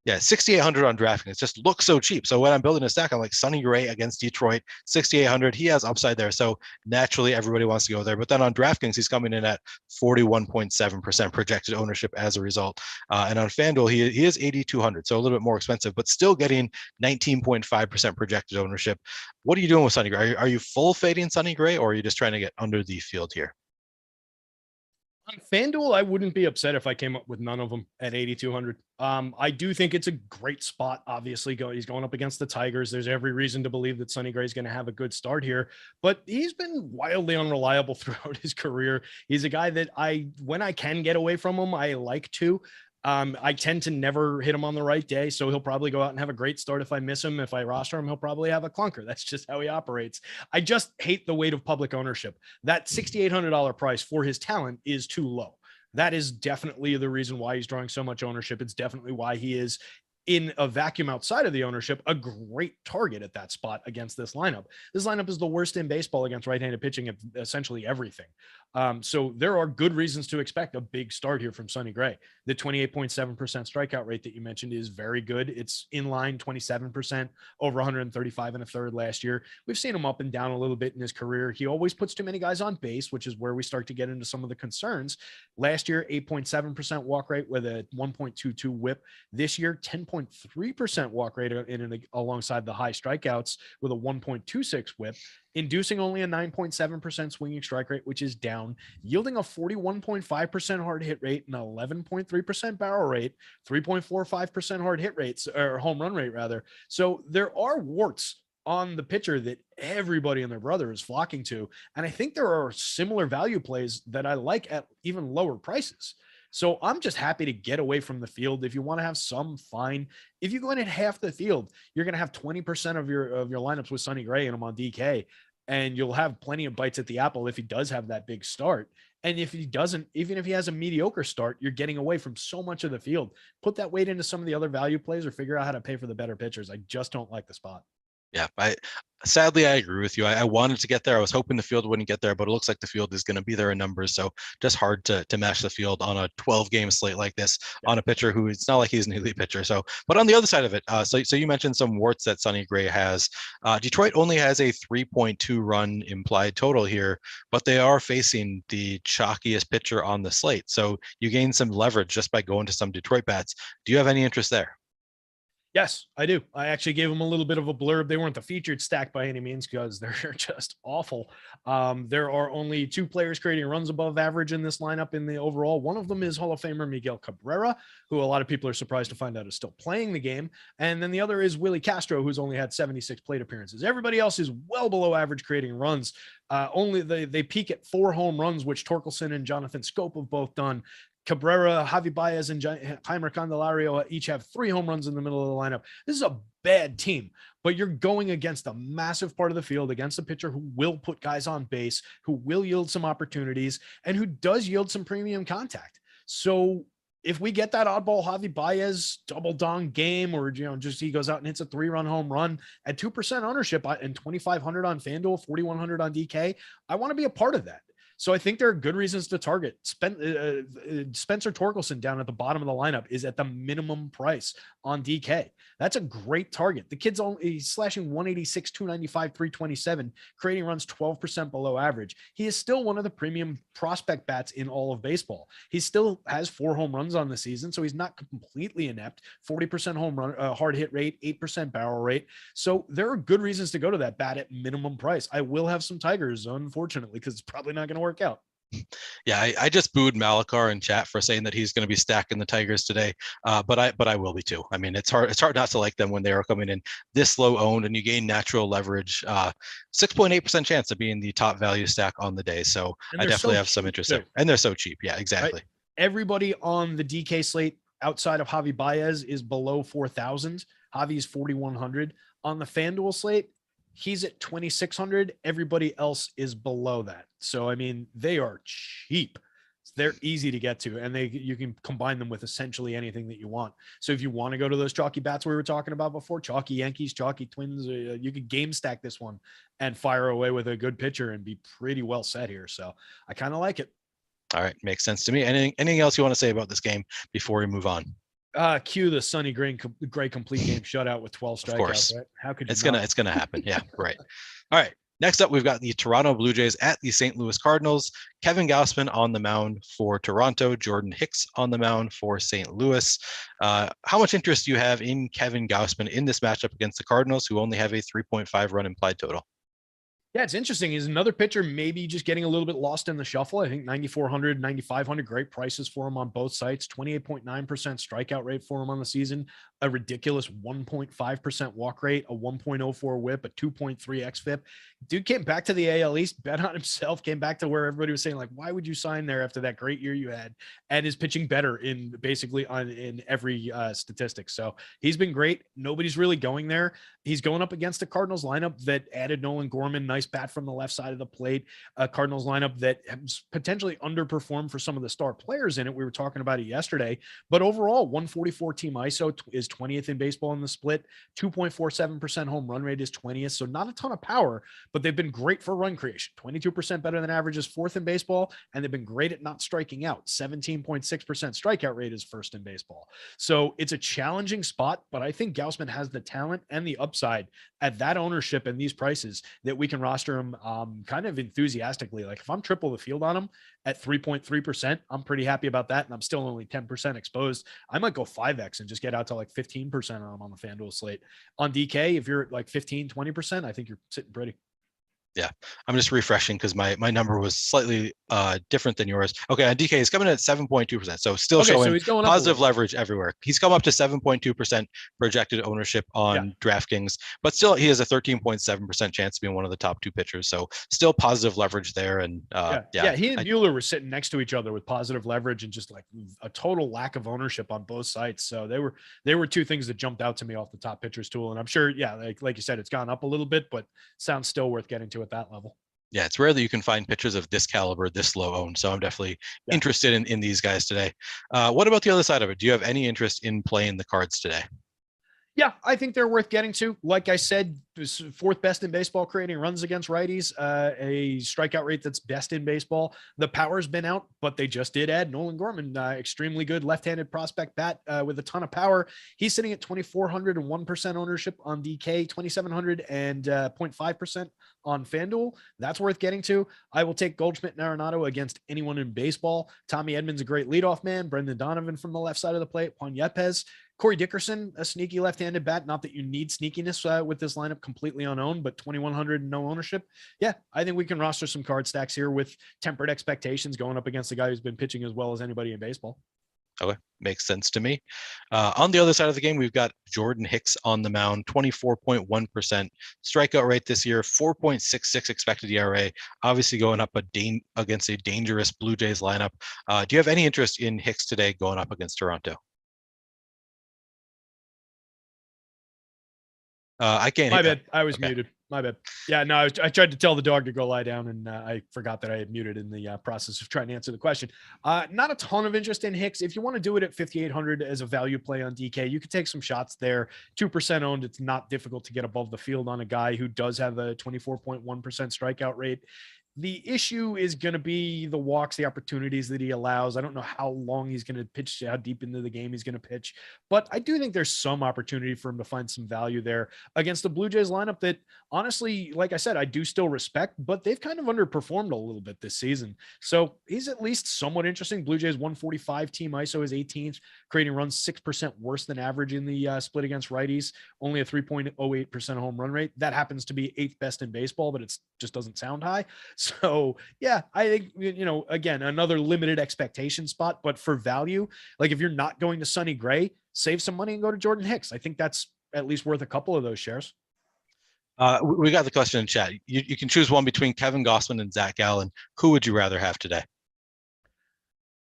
Yeah, 6,800 on DraftKings just looks so cheap. So when I'm building a stack, I'm like Sonny Gray against Detroit, 6,800. He has upside there. So naturally, everybody wants to go there. But then on DraftKings, he's coming in at 41.7% projected ownership as a result. And on FanDuel, he is 8,200. So a little bit more expensive, but still getting 19.5% projected ownership. What are you doing with Sonny Gray? Are you full fading Sonny Gray, or are you just trying to get under the field here? On FanDuel, I wouldn't be upset if I came up with none of them at 8,200. I do think it's a great spot. Obviously, he's going up against the Tigers. There's every reason to believe that Sonny Gray is going to have a good start here, but he's been wildly unreliable throughout his career. He's a guy that when I can get away from him, I like to. I tend to never hit him on the right day, so he'll probably go out and have a great start. If I miss him, if I roster him, he'll probably have a clunker. That's just how he operates. I just hate the weight of public ownership. That $6,800 price for his talent is too low. That is definitely the reason why he's drawing so much ownership. It's definitely why he is, in a vacuum outside of the ownership, a great target at that spot against this lineup. This lineup is the worst in baseball against right-handed pitching at essentially everything. So there are good reasons to expect a big start here from Sonny Gray. The 28.7% strikeout rate that you mentioned is very good. It's in line 27%, over 135 and a third last year. We've seen him up and down a little bit in his career. He always puts too many guys on base, which is where we start to get into some of the concerns. Last year, 8.7% walk rate with a 1.22 whip. This year, 10.3% walk rate alongside the high strikeouts with a 1.26 whip, inducing only a 9.7% swinging strike rate, which is down, yielding a 41.5% hard hit rate, an 11.3% barrel rate, 3.45% hard hit rates, or home run rate rather. So there are warts on the pitcher that everybody and their brother is flocking to. And I think there are similar value plays that I like at even lower prices. So I'm just happy to get away from the field. If you want to have some, fine. If you go in at half the field, you're going to have 20% of your lineups with Sonny Gray and him on DK, and you'll have plenty of bites at the apple if he does have that big start. And if he doesn't, even if he has a mediocre start, you're getting away from so much of the field. Put that weight into some of the other value plays or figure out how to pay for the better pitchers. I just don't like the spot. Yeah, sadly, I agree with you. I wanted to get there. I was hoping the field wouldn't get there, but it looks like the field is going to be there in numbers. So just hard to match the field on a 12-game slate like this on a pitcher who, it's not like he's an elite pitcher. So, but on the other side of it, so you mentioned some warts that Sonny Gray has. Detroit only has a 3.2 run implied total here, but they are facing the chalkiest pitcher on the slate. So you gain some leverage just by going to some Detroit bats. Do you have any interest there? Yes, I do. I actually gave them a little bit of a blurb. They weren't the featured stack by any means because they're just awful. There are only two players creating runs above average in this lineup in the overall. One of them is Hall of Famer Miguel Cabrera, who a lot of people are surprised to find out is still playing the game. And then the other is Willie Castro, who's only had 76 plate appearances. Everybody else is well below average creating runs. Only they peak at 4 home runs, which Torkelson and Jonathan Scope have both done. Cabrera, Javi Baez, and Heimer Candelario each have 3 home runs in the middle of the lineup. This is a bad team, but you're going against a massive part of the field, against a pitcher who will put guys on base, who will yield some opportunities, and who does yield some premium contact. So if we get that oddball Javi Baez double dong game, or just he goes out and hits a 3-run home run at 2% ownership and 2,500 on FanDuel, 4,100 on DK, I want to be a part of that. So I think there are good reasons to target. Spencer Torkelson down at the bottom of the lineup is at the minimum price on DK. That's a great target. The kid's he's slashing 186, 295, 327, creating runs 12% below average. He is still one of the premium prospect bats in all of baseball. He still has 4 home runs on the season, so he's not completely inept. 40% home run, hard hit rate, 8% barrel rate. So there are good reasons to go to that bat at minimum price. I will have some Tigers, unfortunately, because it's probably not going to work out. Yeah, I just booed Malakar in chat for saying that he's going to be stacking the Tigers today, but I will be too. I mean, it's hard not to like them when they are coming in this low owned, and you gain natural leverage. 6.8% chance of being the top value stack on the day. So I definitely have some interest there, and they're so cheap. Yeah, exactly. Right? Everybody on the DK slate outside of Javi Baez is below 4,000. Javi's 4,100 on the FanDuel slate. He's at 2,600. Everybody else is below that. So, I mean, they are cheap. They're easy to get to, and you can combine them with essentially anything that you want. So if you want to go to those chalky bats we were talking about before, chalky Yankees, chalky Twins, you could game stack this one and fire away with a good pitcher and be pretty well set here. So I kind of like it. All right. Makes sense to me. Anything else you want to say about this game before we move on? Cue the Sonny Gray complete game shutout with 12 strikeouts. Of course. Right? How could you it's gonna happen. Yeah, right. All right. Next up, we've got the Toronto Blue Jays at the St. Louis Cardinals. Kevin Gausman on the mound for Toronto. Jordan Hicks on the mound for St. Louis. How much interest do you have in Kevin Gausman in this matchup against the Cardinals, who only have a 3.5 run implied total? Yeah, it's interesting. He's another pitcher maybe just getting a little bit lost in the shuffle. I think 9,400, 9,500, great prices for him on both sites. 28.9% strikeout rate for him on the season. A ridiculous 1.5% walk rate, a 1.04 whip, a 2.3 xFIP. Dude came back to the AL East, bet on himself, came back to where everybody was saying, like, why would you sign there after that great year you had? And is pitching better in basically in every statistic. So he's been great. Nobody's really going there. He's going up against a Cardinals lineup that added Nolan Gorman, nice bat from the left side of the plate. A Cardinals lineup that has potentially underperformed for some of the star players in it. We were talking about it yesterday, but overall 144 team ISO is 20th in baseball in the split. 2.47% home run rate is 20th. So not a ton of power, but they've been great for run creation. 22% better than average is fourth in baseball. And they've been great at not striking out. 17.6% strikeout rate is first in baseball. So it's a challenging spot, but I think Gausman has the talent and the upside at that ownership and these prices that we can roster him kind of enthusiastically. Like if I'm triple the field on him at 3.3%, I'm pretty happy about that. And I'm still only 10% exposed. I might go 5X and just get out to like 15% on him on the FanDuel slate. On DK, if you're at like 15, 20%, I think you're sitting pretty. Yeah, I'm just refreshing because my number was slightly different than yours. Okay, on DK, he's coming in at 7.2%, so still Okay, showing so he's going positive leverage everywhere. He's come up to 7.2% projected ownership on DraftKings, but still he has a 13.7% chance of being one of the top two pitchers. So still positive leverage there. And he and Buehler were sitting next to each other with positive leverage and just like a total lack of ownership on both sides. So they were two things that jumped out to me off the top pitchers tool. And I'm sure, like you said, it's gone up a little bit, but sounds still worth getting to at that level. Yeah, it's rare that you can find pitchers of this caliber, this low owned. So I'm definitely interested in these guys today. What about the other side of it? Do you have any interest in playing the Cards today? Yeah, I think they're worth getting to. Like I said, fourth best in baseball creating runs against righties, a strikeout rate that's best in baseball. The power's been out, but they just did add Nolan Gorman, extremely good left-handed prospect bat with a ton of power. He's sitting at 2,401% ownership on DK, 2,700 and 0.5% on FanDuel. That's worth getting to. I will take Goldschmidt and Arenado against anyone in baseball. Tommy Edmonds, a great leadoff man. Brendan Donovan from the left side of the plate. Juan Yepes. Corey Dickerson, a sneaky left-handed bat. Not that you need sneakiness with this lineup completely unowned, but 2,100 and no ownership. Yeah, I think we can roster some card stacks here with tempered expectations going up against a guy who's been pitching as well as anybody in baseball. Okay, makes sense to me. On the other side of the game, we've got Jordan Hicks on the mound, 24.1% strikeout rate this year, 4.66 expected ERA, obviously going up against a dangerous Blue Jays lineup. Do you have any interest in Hicks today going up against Toronto? I can't. My bad. I was muted. My bad. Yeah, no, I tried to tell the dog to go lie down, and I forgot that I had muted in the process of trying to answer the question. Not a ton of interest in Hicks. If you want to do it at 5,800 as a value play on DK, you could take some shots there. 2% owned. It's not difficult to get above the field on a guy who does have a 24.1% strikeout rate. The issue is going to be the walks, the opportunities that he allows. I don't know how long he's going to pitch, how deep into the game he's going to pitch, but I do think there's some opportunity for him to find some value there against the Blue Jays lineup that honestly, like I said, I do still respect, but they've kind of underperformed a little bit this season. So he's at least somewhat interesting. Blue Jays 145 team ISO is 18th, creating runs 6% worse than average in the split against righties, only a 3.08% home run rate. That happens to be 8th best in baseball, but it's just doesn't sound high. So yeah, I think, again, another limited expectation spot, but for value, like if you're not going to Sonny Gray, save some money and go to Jordan Hicks. I think that's at least worth a couple of those shares. We got the question in chat. You can choose one between Kevin Gausman and Zach Gallen. Who would you rather have today?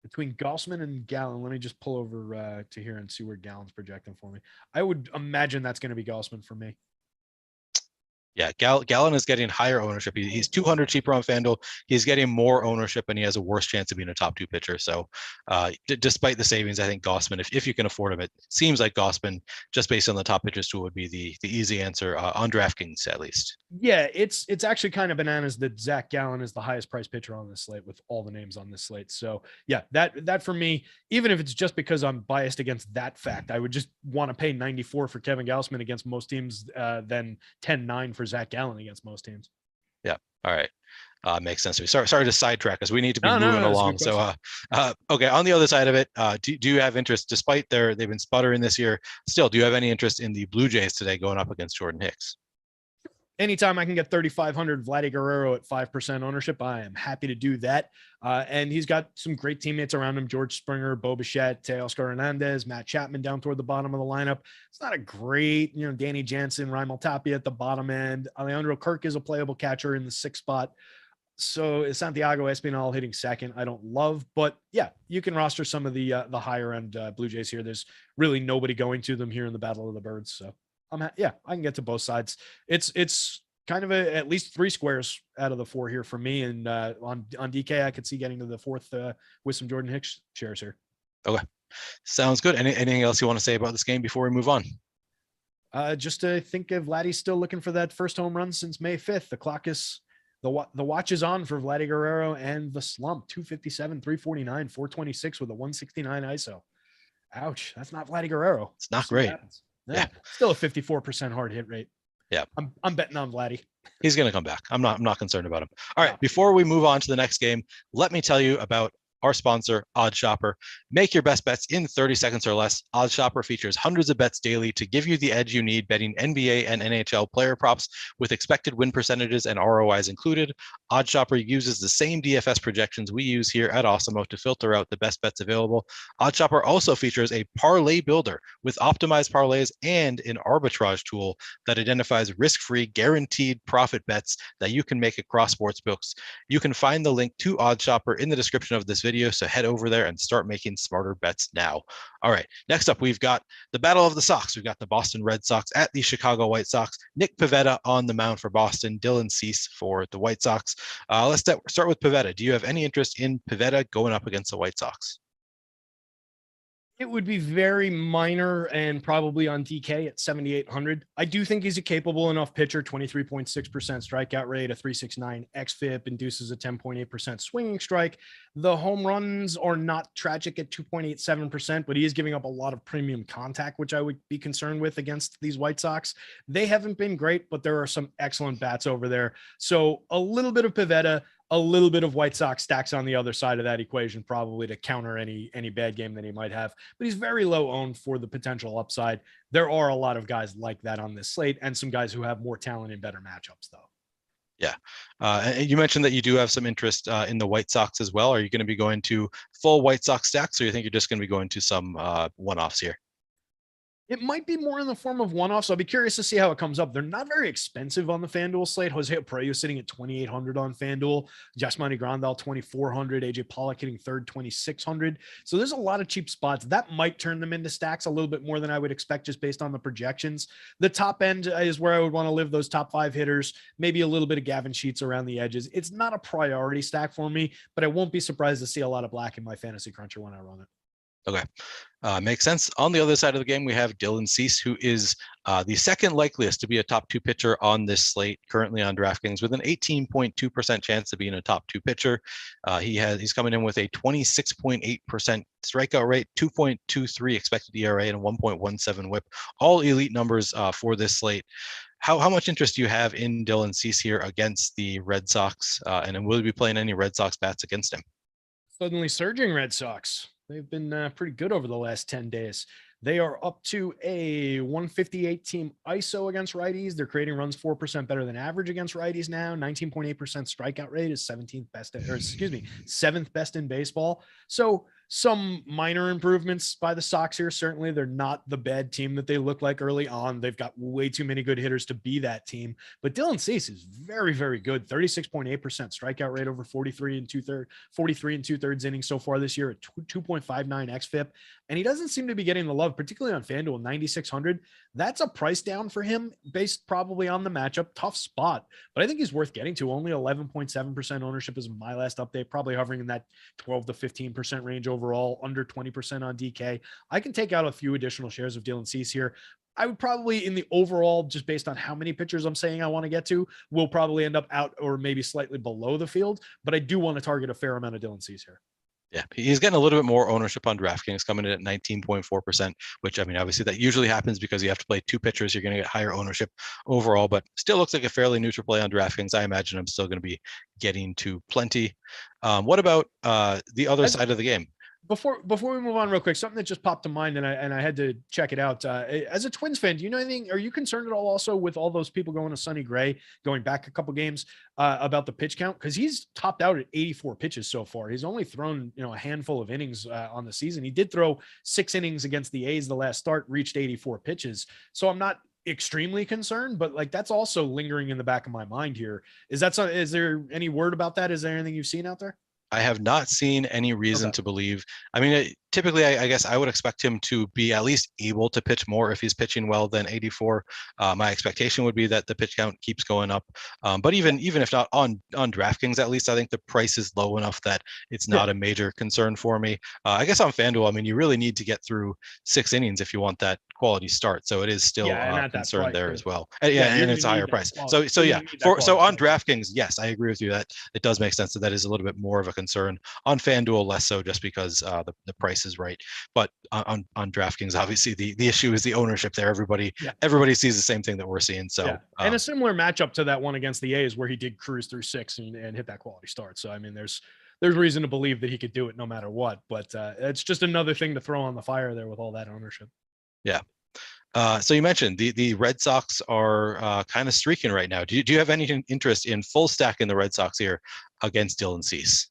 Between Gausman and Gallen, let me just pull over to here and see where Gallen's projecting for me. I would imagine that's going to be Gausman for me. Yeah, Gallon is getting higher ownership. He's 200 cheaper on FanDuel. He's getting more ownership, and he has a worse chance of being a top two pitcher. So, despite the savings, I think Gossman, if you can afford him, it seems like Gossman, just based on the top pitchers tool, would be the easy answer on DraftKings at least. Yeah, it's actually kind of bananas that Zach Gallen is the highest priced pitcher on this slate with all the names on this slate. So yeah, that for me, even if it's just because I'm biased against that fact, I would just want to pay 94 for Kevin Gausman against most teams than 10-9 for Zach Gallen against most teams. Yeah. All right. Makes sense. Sorry to sidetrack us. We need to be moving along. So, okay. On the other side of it, do you have interest, despite they've been sputtering this year, still, do you have any interest in the Blue Jays today going up against Jordan Hicks? Anytime I can get 3,500 Vladdy Guerrero at 5% ownership, I am happy to do that. And he's got some great teammates around him: George Springer, Bo Bichette, Teoscar Hernandez, Matt Chapman down toward the bottom of the lineup. It's not a great, Danny Jansen, Raimel Tapia at the bottom end. Alejandro Kirk is a playable catcher in the 6th spot. So is Santiago Espinal hitting second. I don't love, but yeah, you can roster some of the higher end Blue Jays here. There's really nobody going to them here in the Battle of the Birds. So I can get to both sides. It's kind of at least 3 squares out of the 4 here for me. And on DK, I could see getting to the 4th with some Jordan Hicks shares here. Okay. Sounds good. Anything else you want to say about this game before we move on? Just to think of Vladdy's still looking for that first home run since May 5th. The clock is the watch is on for Vladdy Guerrero and the slump. 257, 349, 426 with a 169 ISO. Ouch. That's not Vladdy Guerrero. It's not great. Yeah. Still a 54% hard hit rate. Yeah. I'm betting on Vladdy. He's going to come back. I'm not concerned about him. All right. Before we move on to the next game, let me tell you about our sponsor, OddsShopper. Make your best bets in 30 seconds or less. OddsShopper features hundreds of bets daily to give you the edge you need betting NBA and NHL player props with expected win percentages and ROIs included. OddsShopper uses the same DFS projections we use here at Awesemo to filter out the best bets available. OddsShopper also features a parlay builder with optimized parlays and an arbitrage tool that identifies risk-free, guaranteed profit bets that you can make across sportsbooks. You can find the link to OddsShopper in the description of this video, so head over there and start making smarter bets now. All right, next up, we've got the Battle of the Sox. We've got the Boston Red Sox at the Chicago White Sox. Nick Pivetta on the mound for Boston, Dylan Cease for the White Sox. Let's start with Pivetta. Do you have any interest in Pivetta going up against the White Sox? It would be very minor and probably on DK at 7,800. I do think he's a capable enough pitcher. 23.6% strikeout rate, a 3.69 xFIP, induces a 10.8% swinging strike. The home runs are not tragic at 2.87%, but he is giving up a lot of premium contact, which I would be concerned with against these White Sox. They haven't been great, but there are some excellent bats over there. So a little bit of Pivetta, a little bit of White Sox stacks on the other side of that equation, probably to counter any bad game that he might have. But he's very low owned for the potential upside. There are a lot of guys like that on this slate, and some guys who have more talent and better matchups, though. Yeah. And you mentioned that you do have some interest in the White Sox as well. Are you going to be going to full White Sox stacks, or you think you're just going to be going to some one-offs here? It might be more in the form of one-offs. I'll be curious to see how it comes up. They're not very expensive on the FanDuel slate. Jose Abreu sitting at 2,800 on FanDuel. Yasmani Grandal, 2,400. AJ Pollock hitting third, 2,600. So there's a lot of cheap spots. That might turn them into stacks a little bit more than I would expect just based on the projections. The top end is where I would want to live those top 5 hitters, maybe a little bit of Gavin Sheets around the edges. It's not a priority stack for me, but I won't be surprised to see a lot of black in my fantasy cruncher when I run it. Okay. Makes sense. On the other side of the game, we have Dylan Cease, who is the second likeliest to be a top 2 pitcher on this slate, currently on DraftKings, with an 18.2% chance of being a top 2 pitcher. He's coming in with a 26.8% strikeout rate, 2.23 expected ERA, and a 1.17 WHIP. All elite numbers for this slate. How much interest do you have in Dylan Cease here against the Red Sox? And will you be playing any Red Sox bats against him? Suddenly surging Red Sox. They've been pretty good over the last 10 days. They are up to a 158 team ISO against righties. They're creating runs 4% better than average against righties now. 19.8% strikeout rate is 7th best in baseball. So some minor improvements by the Sox here. Certainly, they're not the bad team that they look like early on. They've got way too many good hitters to be that team. But Dylan Cease is very, very good. 36.8% strikeout rate over 43 and 2/3 innings so far this year at 2.59 xFIP. And he doesn't seem to be getting the love, particularly on FanDuel, 9,600. That's a price down for him based probably on the matchup. Tough spot, but I think he's worth getting to. Only 11.7% ownership is my last update, probably hovering in that 12 to 15% range overall, under 20% on DK. I can take out a few additional shares of Dylan Cease here. I would probably, in the overall, just based on how many pitchers I'm saying I want to get to, will probably end up out or maybe slightly below the field, but I do want to target a fair amount of Dylan Cease here. Yeah, he's getting a little bit more ownership on DraftKings, coming in at 19.4%, which, I mean, obviously that usually happens because you have to play two pitchers. You're going to get higher ownership overall, but still looks like a fairly neutral play on DraftKings. I imagine I'm still going to be getting to plenty. What about the other side of the game? Before we move on real quick, something that just popped to mind and I had to check it out. As a Twins fan, do you know anything? Are you concerned at all also with all those people going to Sonny Gray, going back a couple games about the pitch count? Because he's topped out at 84 pitches so far. He's only thrown, a handful of innings on the season. He did throw 6 innings against the A's the last start, reached 84 pitches. So I'm not extremely concerned, but like that's also lingering in the back of my mind here. Is there any word about that? Is there anything you've seen out there? I have not seen any reason to believe. I mean, typically, I guess I would expect him to be at least able to pitch more if he's pitching well than 84. My expectation would be that the pitch count keeps going up. But even if not on DraftKings, at least I think the price is low enough that it's not a major concern for me. I guess on FanDuel, I mean, you really need to get through 6 innings if you want that quality start. So it is still a concern there as well. And it's a higher price. So on DraftKings, yes, I agree with you that it does make sense that is a little bit more of a concern. On FanDuel, less so, just because the price is right. But on DraftKings, obviously the issue is the ownership there. Everybody sees the same thing that we're seeing. So and a similar matchup to that one against the A's where he did cruise through 6 and hit that quality start. So I mean, there's reason to believe that he could do it no matter what. But it's just another thing to throw on the fire there with all that ownership. Yeah. So you mentioned the Red Sox are kind of streaking right now. Do you have any interest in full stack in the Red Sox here against Dylan Cease?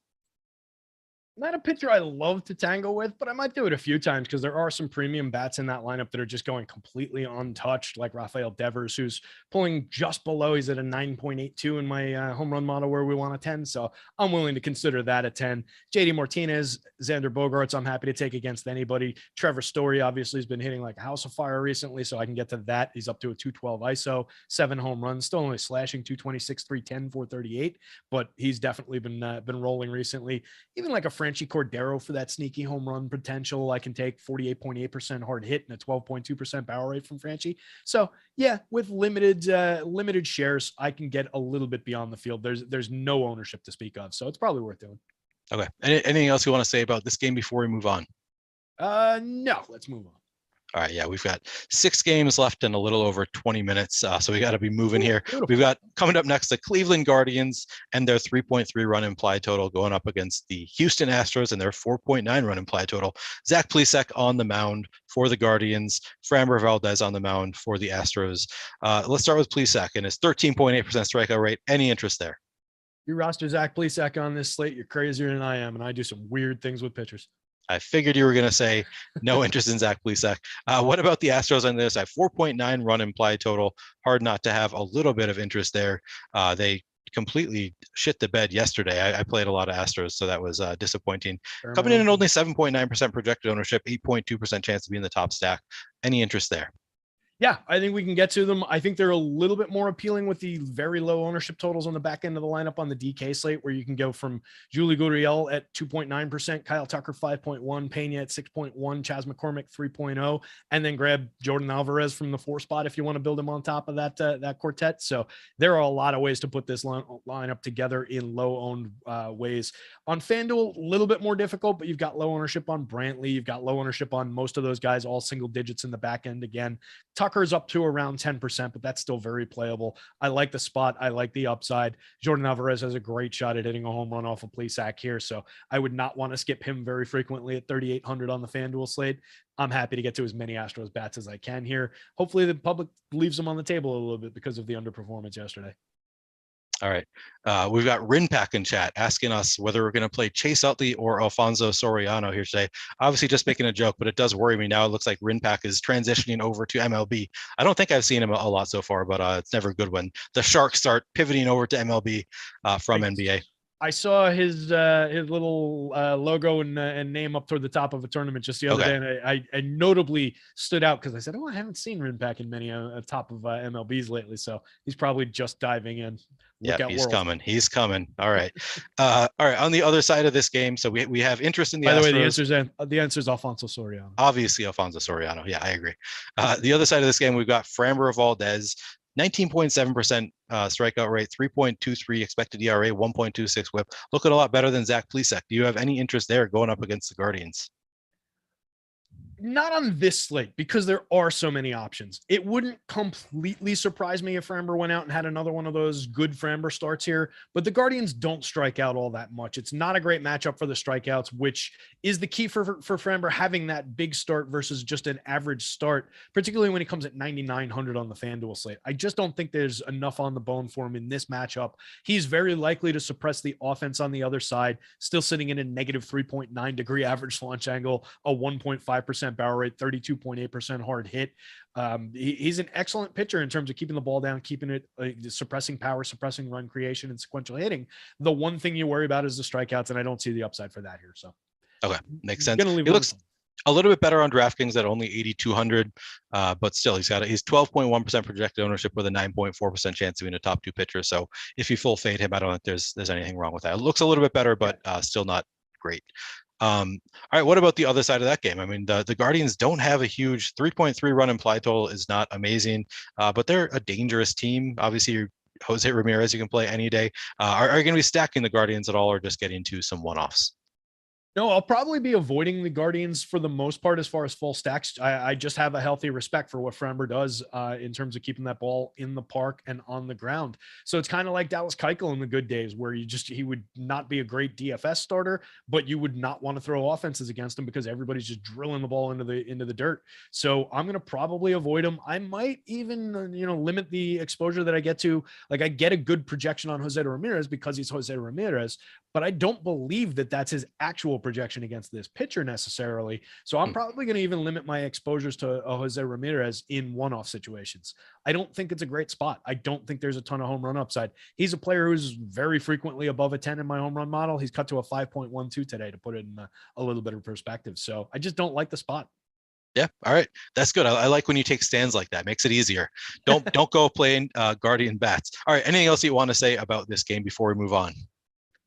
Not a pitcher I love to tangle with, but I might do it a few times because there are some premium bats in that lineup that are just going completely untouched, like Rafael Devers, who's pulling just below. He's at a 9.82 in my home run model where we want a 10. So I'm willing to consider that a 10. JD Martinez, Xander Bogaerts, I'm happy to take against anybody. Trevor Story obviously has been hitting like a house of fire recently, so I can get to that. He's up to a 212 ISO, 7 home runs, still only slashing 226, 310, 438, but he's definitely been rolling recently. Even like a Franchy Cordero for that sneaky home run potential. I can take 48.8% hard hit and a 12.2% barrel rate from Franchy. So yeah, with limited shares, I can get a little bit beyond the field. There's no ownership to speak of, so it's probably worth doing. Okay. Anything else you want to say about this game before we move on? No, let's move on. All right, yeah, we've got 6 games left in a little over 20 minutes, so we got to be moving here. Beautiful. We've got coming up next the Cleveland Guardians and their 3.3 run implied total going up against the Houston Astros and their 4.9 run implied total. Zach Plesac on the mound for the Guardians, Framber Valdez on the mound for the Astros. Let's start with Plesac and his 13.8% strikeout rate. Any interest there? You roster Zach Plesac on this slate, you're crazier than I am, and I do some weird things with pitchers. I figured you were going to say no interest in Zach Plesac. What about the Astros on this? I have 4.9 run implied total. Hard not to have a little bit of interest there. They completely shit the bed yesterday. I played a lot of Astros, so that was disappointing. Coming in at only 7.9% projected ownership, 8.2% chance to be in the top stack. Any interest there? Yeah, I think we can get to them. I think they're a little bit more appealing with the very low ownership totals on the back end of the lineup on the DK slate, where you can go from Julie Gurriel at 2.9%, Kyle Tucker 5.1, Pena at 6.1, Chas McCormick 3.0, and then grab Jordan Alvarez from the 4 spot if you want to build him on top of that quartet. So there are a lot of ways to put this lineup together in low-owned ways. On FanDuel, a little bit more difficult, but you've got low ownership on Brantley. You've got low ownership on most of those guys, all single digits in the back end again. Tucker's up to around 10%, but that's still very playable. I like the spot. I like the upside. Jordan Alvarez has a great shot at hitting a home run off of Plesac here, so I would not want to skip him very frequently at 3,800 on the FanDuel slate. I'm happy to get to as many Astros bats as I can here. Hopefully the public leaves them on the table a little bit because of the underperformance yesterday. All right. We've got Rinpack in chat asking us whether we're going to play Chase Utley or Alfonso Soriano here today. Obviously just making a joke, but it does worry me now. It looks like Rinpack is transitioning over to MLB. I don't think I've seen him a lot so far, but it's never good when the Sharks start pivoting over to MLB from NBA. I saw his little logo and name up toward the top of a tournament just the other day, and I notably stood out because I said, "Oh, I haven't seen Rinpack in many top of MLBs lately." So he's probably just diving in. Yeah, he's World. coming. He's coming. All right. All right. On the other side of this game, so we have interest in the By the Astros. way, the answer is Alfonso Soriano. Obviously, Alfonso Soriano. Yeah, I agree. The other side of this game, we've got Framber Valdez, 19.7% strikeout rate, 3.23 expected ERA, 1.26 WHIP. Looking a lot better than Zach Plesac. Do you have any interest there going up against the Guardians? Not on this slate because there are so many options. It wouldn't completely surprise me if Framber went out and had another one of those good Framber starts here, but the Guardians don't strike out all that much. It's not a great matchup for the strikeouts, which is the key for Framber having that big start versus just an average start, particularly when he comes at 9,900 on the FanDuel slate. I just don't think there's enough on the bone for him in this matchup. He's very likely to suppress the offense on the other side, still sitting in a negative 3.9 degree average launch angle, a 1.5% barrel rate, 32.8% hard hit. He's an excellent pitcher in terms of keeping the ball down, keeping it suppressing power, suppressing run creation, and sequential hitting. The one thing you worry about is the strikeouts, and I don't see the upside for that here. So, okay, makes sense. He looks a little bit better on DraftKings at only 8,200, but still he's 12.1% projected ownership with a 9.4% chance of being a top two pitcher. So if you full fade him, I don't think there's anything wrong with that. It looks a little bit better, but still not great. All right, what about the other side of that game? I mean, the Guardians don't have a huge 3.3 run implied total is not amazing, but they're a dangerous team. Obviously, Jose Ramirez, you can play any day. Are you going to be stacking the Guardians at all or just getting to some one-offs? No, I'll probably be avoiding the Guardians for the most part as far as full stacks. I just have a healthy respect for what Framber does in terms of keeping that ball in the park and on the ground. So it's kind of like Dallas Keuchel in the good days where he would not be a great DFS starter, but you would not want to throw offenses against him because everybody's just drilling the ball into the dirt. So I'm going to probably avoid him. I might even, limit the exposure that I get to. Like I get a good projection on Jose Ramirez because he's Jose Ramirez, but I don't believe that that's his actual projection against this pitcher necessarily. So I'm probably going to even limit my exposures to Jose Ramirez in one-off situations. I don't think it's a great spot. I don't think there's a ton of home run upside. He's a player who's very frequently above a 10 in my home run model. He's cut to a 5.12 today to put it in a little bit of perspective. So I just don't like the spot. Yeah. All right. That's good. I like when you take stands like that. Makes it easier. Don't go playing Guardian bats. All right. Anything else you want to say about this game before we move on?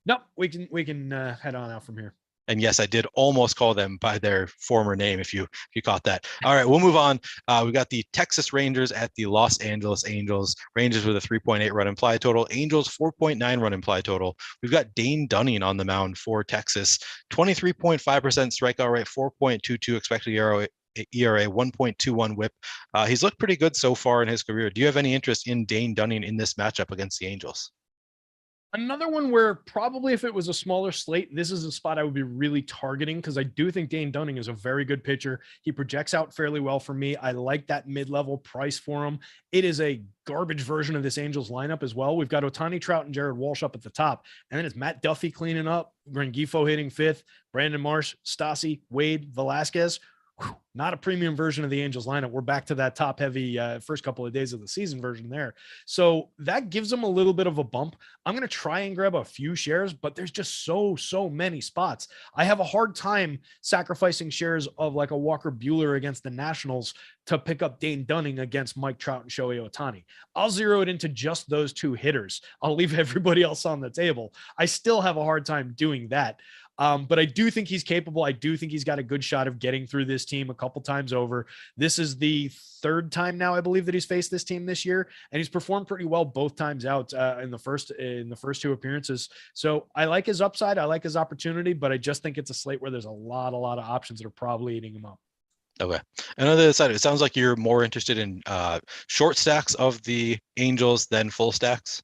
No, we can head on out from here. And yes, I did almost call them by their former name if you caught that. All right, we'll move on. We got the Texas Rangers at the Los Angeles Angels. Rangers with a 3.8 run implied total. Angels 4.9 run implied total. We've got Dane Dunning on the mound for Texas. 23.5% strikeout rate, 4.22 expected ERA, 1.21 WHIP. He's looked pretty good so far in his career. Do you have any interest in Dane Dunning in this matchup against the Angels? Another one where probably if it was a smaller slate, this is a spot I would be really targeting because I do think Dane Dunning is a very good pitcher. He projects out fairly well for me. I like that mid-level price for him. It is a garbage version of this Angels lineup as well. We've got Ohtani, Trout, and Jared Walsh up at the top. And then it's Matt Duffy cleaning up, Rengifo hitting fifth, Brandon Marsh, Stassi, Wade, Velasquez. Not a premium version of the Angels lineup. We're back to that top heavy first couple of days of the season version there. So that gives them a little bit of a bump. I'm going to try and grab a few shares, but there's just so many spots. I have a hard time sacrificing shares of like a Walker Buehler against the Nationals to pick up Dane Dunning against Mike Trout and Shohei Ohtani. I'll zero it into just those two hitters. I'll leave everybody else on the table. I still have a hard time doing that. But I do think he's capable. I do think he's got a good shot of getting through this team a couple times over. This is the third time now, I believe, that he's faced this team this year, and he's performed pretty well both times out in the first two appearances. So I like his upside. I like his opportunity, but I just think it's a slate where there's a lot of options that are probably eating him up. Okay. And on the other side, it sounds like you're more interested in short stacks of the Angels than full stacks.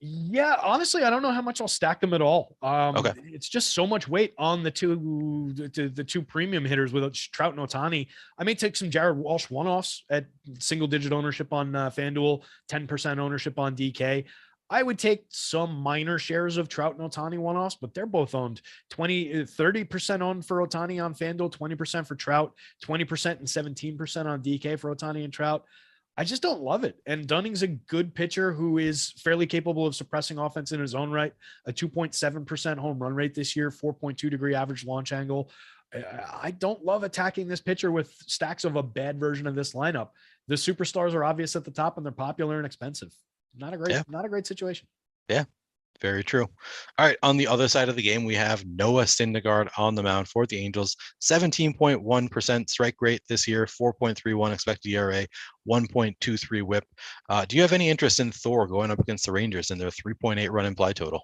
Yeah, honestly, I don't know how much I'll stack them at all. Okay. It's just so much weight on the two premium hitters with Trout and Ohtani. I may take some Jared Walsh one-offs at single-digit ownership on FanDuel, 10% ownership on DK. I would take some minor shares of Trout and Ohtani one-offs, but they're both owned 30% owned for Ohtani on FanDuel, 20% for Trout, 20% and 17% on DK for Ohtani and Trout. I just don't love it. And Dunning's a good pitcher who is fairly capable of suppressing offense in his own right. A 2.7% home run rate this year, 4.2 degree average launch angle. I don't love attacking this pitcher with stacks of a bad version of this lineup. The superstars are obvious at the top and they're popular and expensive. Not a great situation. Yeah. Very true. All right. On the other side of the game, we have Noah Syndergaard on the mound for the Angels. 17.1% strike rate this year, 4.31 expected ERA, 1.23 whip. Do you have any interest in Thor going up against the Rangers in their 3.8 run implied total?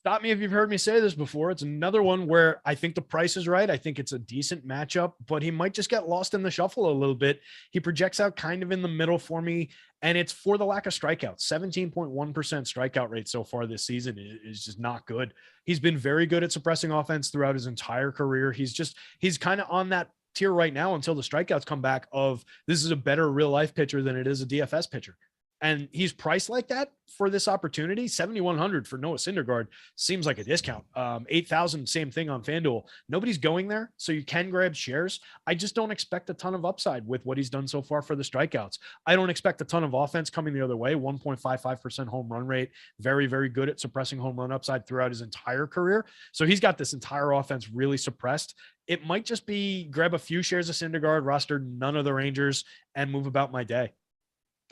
Stop me if you've heard me say this before. It's another one where I think the price is right. I think it's a decent matchup, but he might just get lost in the shuffle a little bit. He projects out kind of in the middle for me, and it's for the lack of strikeouts. 17.1% strikeout rate so far this season is just not good. He's been very good at suppressing offense throughout his entire career. He's kind of on that tier right now until the strikeouts come back of this is a better real life pitcher than it is a DFS pitcher. And he's priced like that for this opportunity. 7,100 for Noah Syndergaard seems like a discount. 8,000, same thing on FanDuel. Nobody's going there, so you can grab shares. I just don't expect a ton of upside with what he's done so far for the strikeouts. I don't expect a ton of offense coming the other way. 1.55% home run rate. Very, very good at suppressing home run upside throughout his entire career. So he's got this entire offense really suppressed. It might just be grab a few shares of Syndergaard, roster none of the Rangers, and move about my day.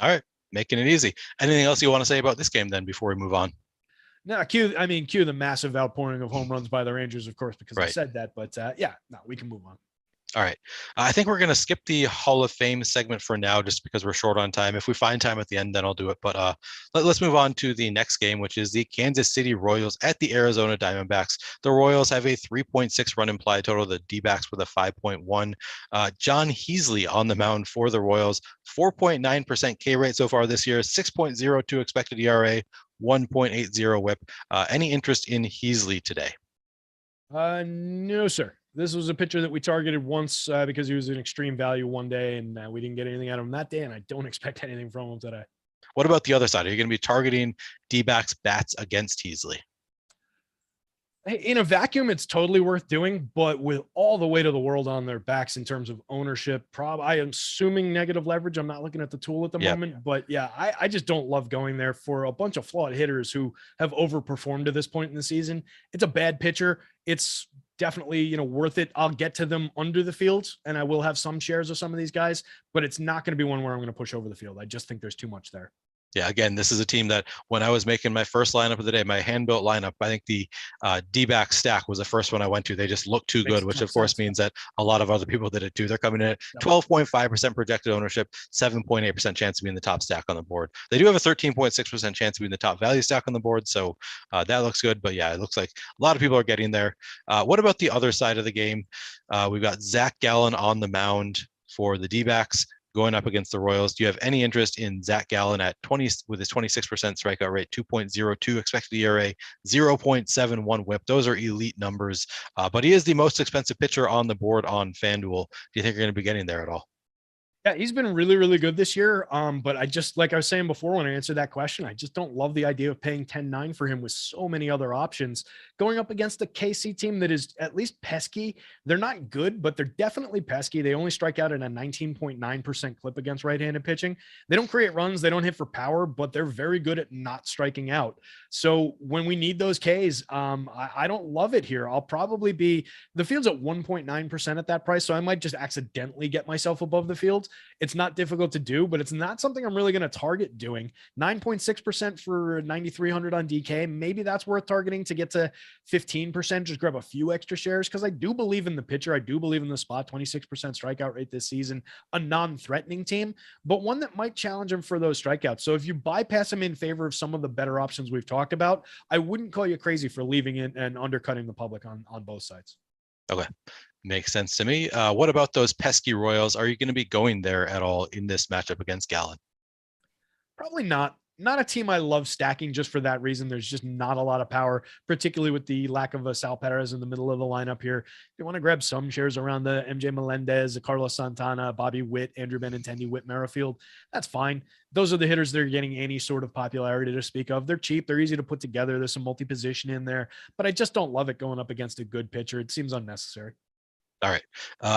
All right. Making it easy. Anything else you want to say about this game then before we move on? No, cue the massive outpouring of home runs by the Rangers, of course, because I Right. said that. But we can move on. All right. I think we're going to skip the Hall of Fame segment for now, just because we're short on time. If we find time at the end, then I'll do it. But let's move on to the next game, which is the Kansas City Royals at the Arizona Diamondbacks. The Royals have a 3.6 run implied total. The D-backs with a 5.1. John Heasley on the mound for the Royals. 4.9% K rate so far this year. 6.02 expected ERA. 1.80 whip. Any interest in Heasley today? No, sir. This was a pitcher that we targeted once because he was an extreme value one day, and we didn't get anything out of him that day, and I don't expect anything from him today. What about the other side? Are you going to be targeting D-backs bats against Heasley? In a vacuum, it's totally worth doing, but with all the weight of the world on their backs in terms of ownership, I am assuming negative leverage. I'm not looking at the tool at the moment, but I just don't love going there for a bunch of flawed hitters who have overperformed to this point in the season. It's a bad pitcher. It's definitely, worth it. I'll get to them under the field, and I will have some shares of some of these guys, but it's not going to be one where I'm going to push over the field. I just think there's too much there. Yeah, again, this is a team that when I was making my first lineup of the day, my hand-built lineup, I think the D-back stack was the first one I went to. They just look too good, which of course means that a lot of other people did it too. They're coming in at 12.5% projected ownership, 7.8% chance to be in the top stack on the board. They do have a 13.6% chance to be in the top value stack on the board, so that looks good. But yeah, it looks like a lot of people are getting there. What about the other side of the game? We've got Zach Gallen on the mound for the D-backs, going up against the Royals. Do you have any interest in Zach Gallen at 20 with his 26% strikeout rate, 2.02 expected ERA, 0.71 whip? Those are elite numbers, but he is the most expensive pitcher on the board on FanDuel. Do you think you're going to be getting there at all? Yeah, he's been really, really good this year. But I just, like I was saying before when I answered that question, I just don't love the idea of paying 10-9 for him with so many other options. Going up against a KC team that is at least pesky. They're not good, but they're definitely pesky. They only strike out at a 19.9% clip against right-handed pitching. They don't create runs. They don't hit for power, but they're very good at not striking out. So when we need those Ks, I don't love it here. I'll probably be, the field's at 1.9% at that price, so I might just accidentally get myself above the field. It's not difficult to do, but it's not something I'm really going to target doing. 9.6% for 9,300 on DK. Maybe that's worth targeting to get to 15%. Just grab a few extra shares because I do believe in the pitcher. I do believe in the spot. 26% strikeout rate this season. A non-threatening team, but one that might challenge him for those strikeouts. So if you bypass him in favor of some of the better options we've talked about, I wouldn't call you crazy for leaving it and undercutting the public on both sides. Okay. Makes sense to me. What about those pesky Royals? Are you going to be going there at all in this matchup against Gallen? Probably not. Not a team I love stacking just for that reason. There's just not a lot of power, particularly with the lack of a Sal Perez in the middle of the lineup here. If you want to grab some shares around the MJ Melendez, Carlos Santana, Bobby Witt, Andrew Benintendi, Whit Merrifield, that's fine. Those are the hitters that are getting any sort of popularity to speak of. They're cheap. They're easy to put together. There's some multi-position in there, but I just don't love it going up against a good pitcher. It seems unnecessary. All right.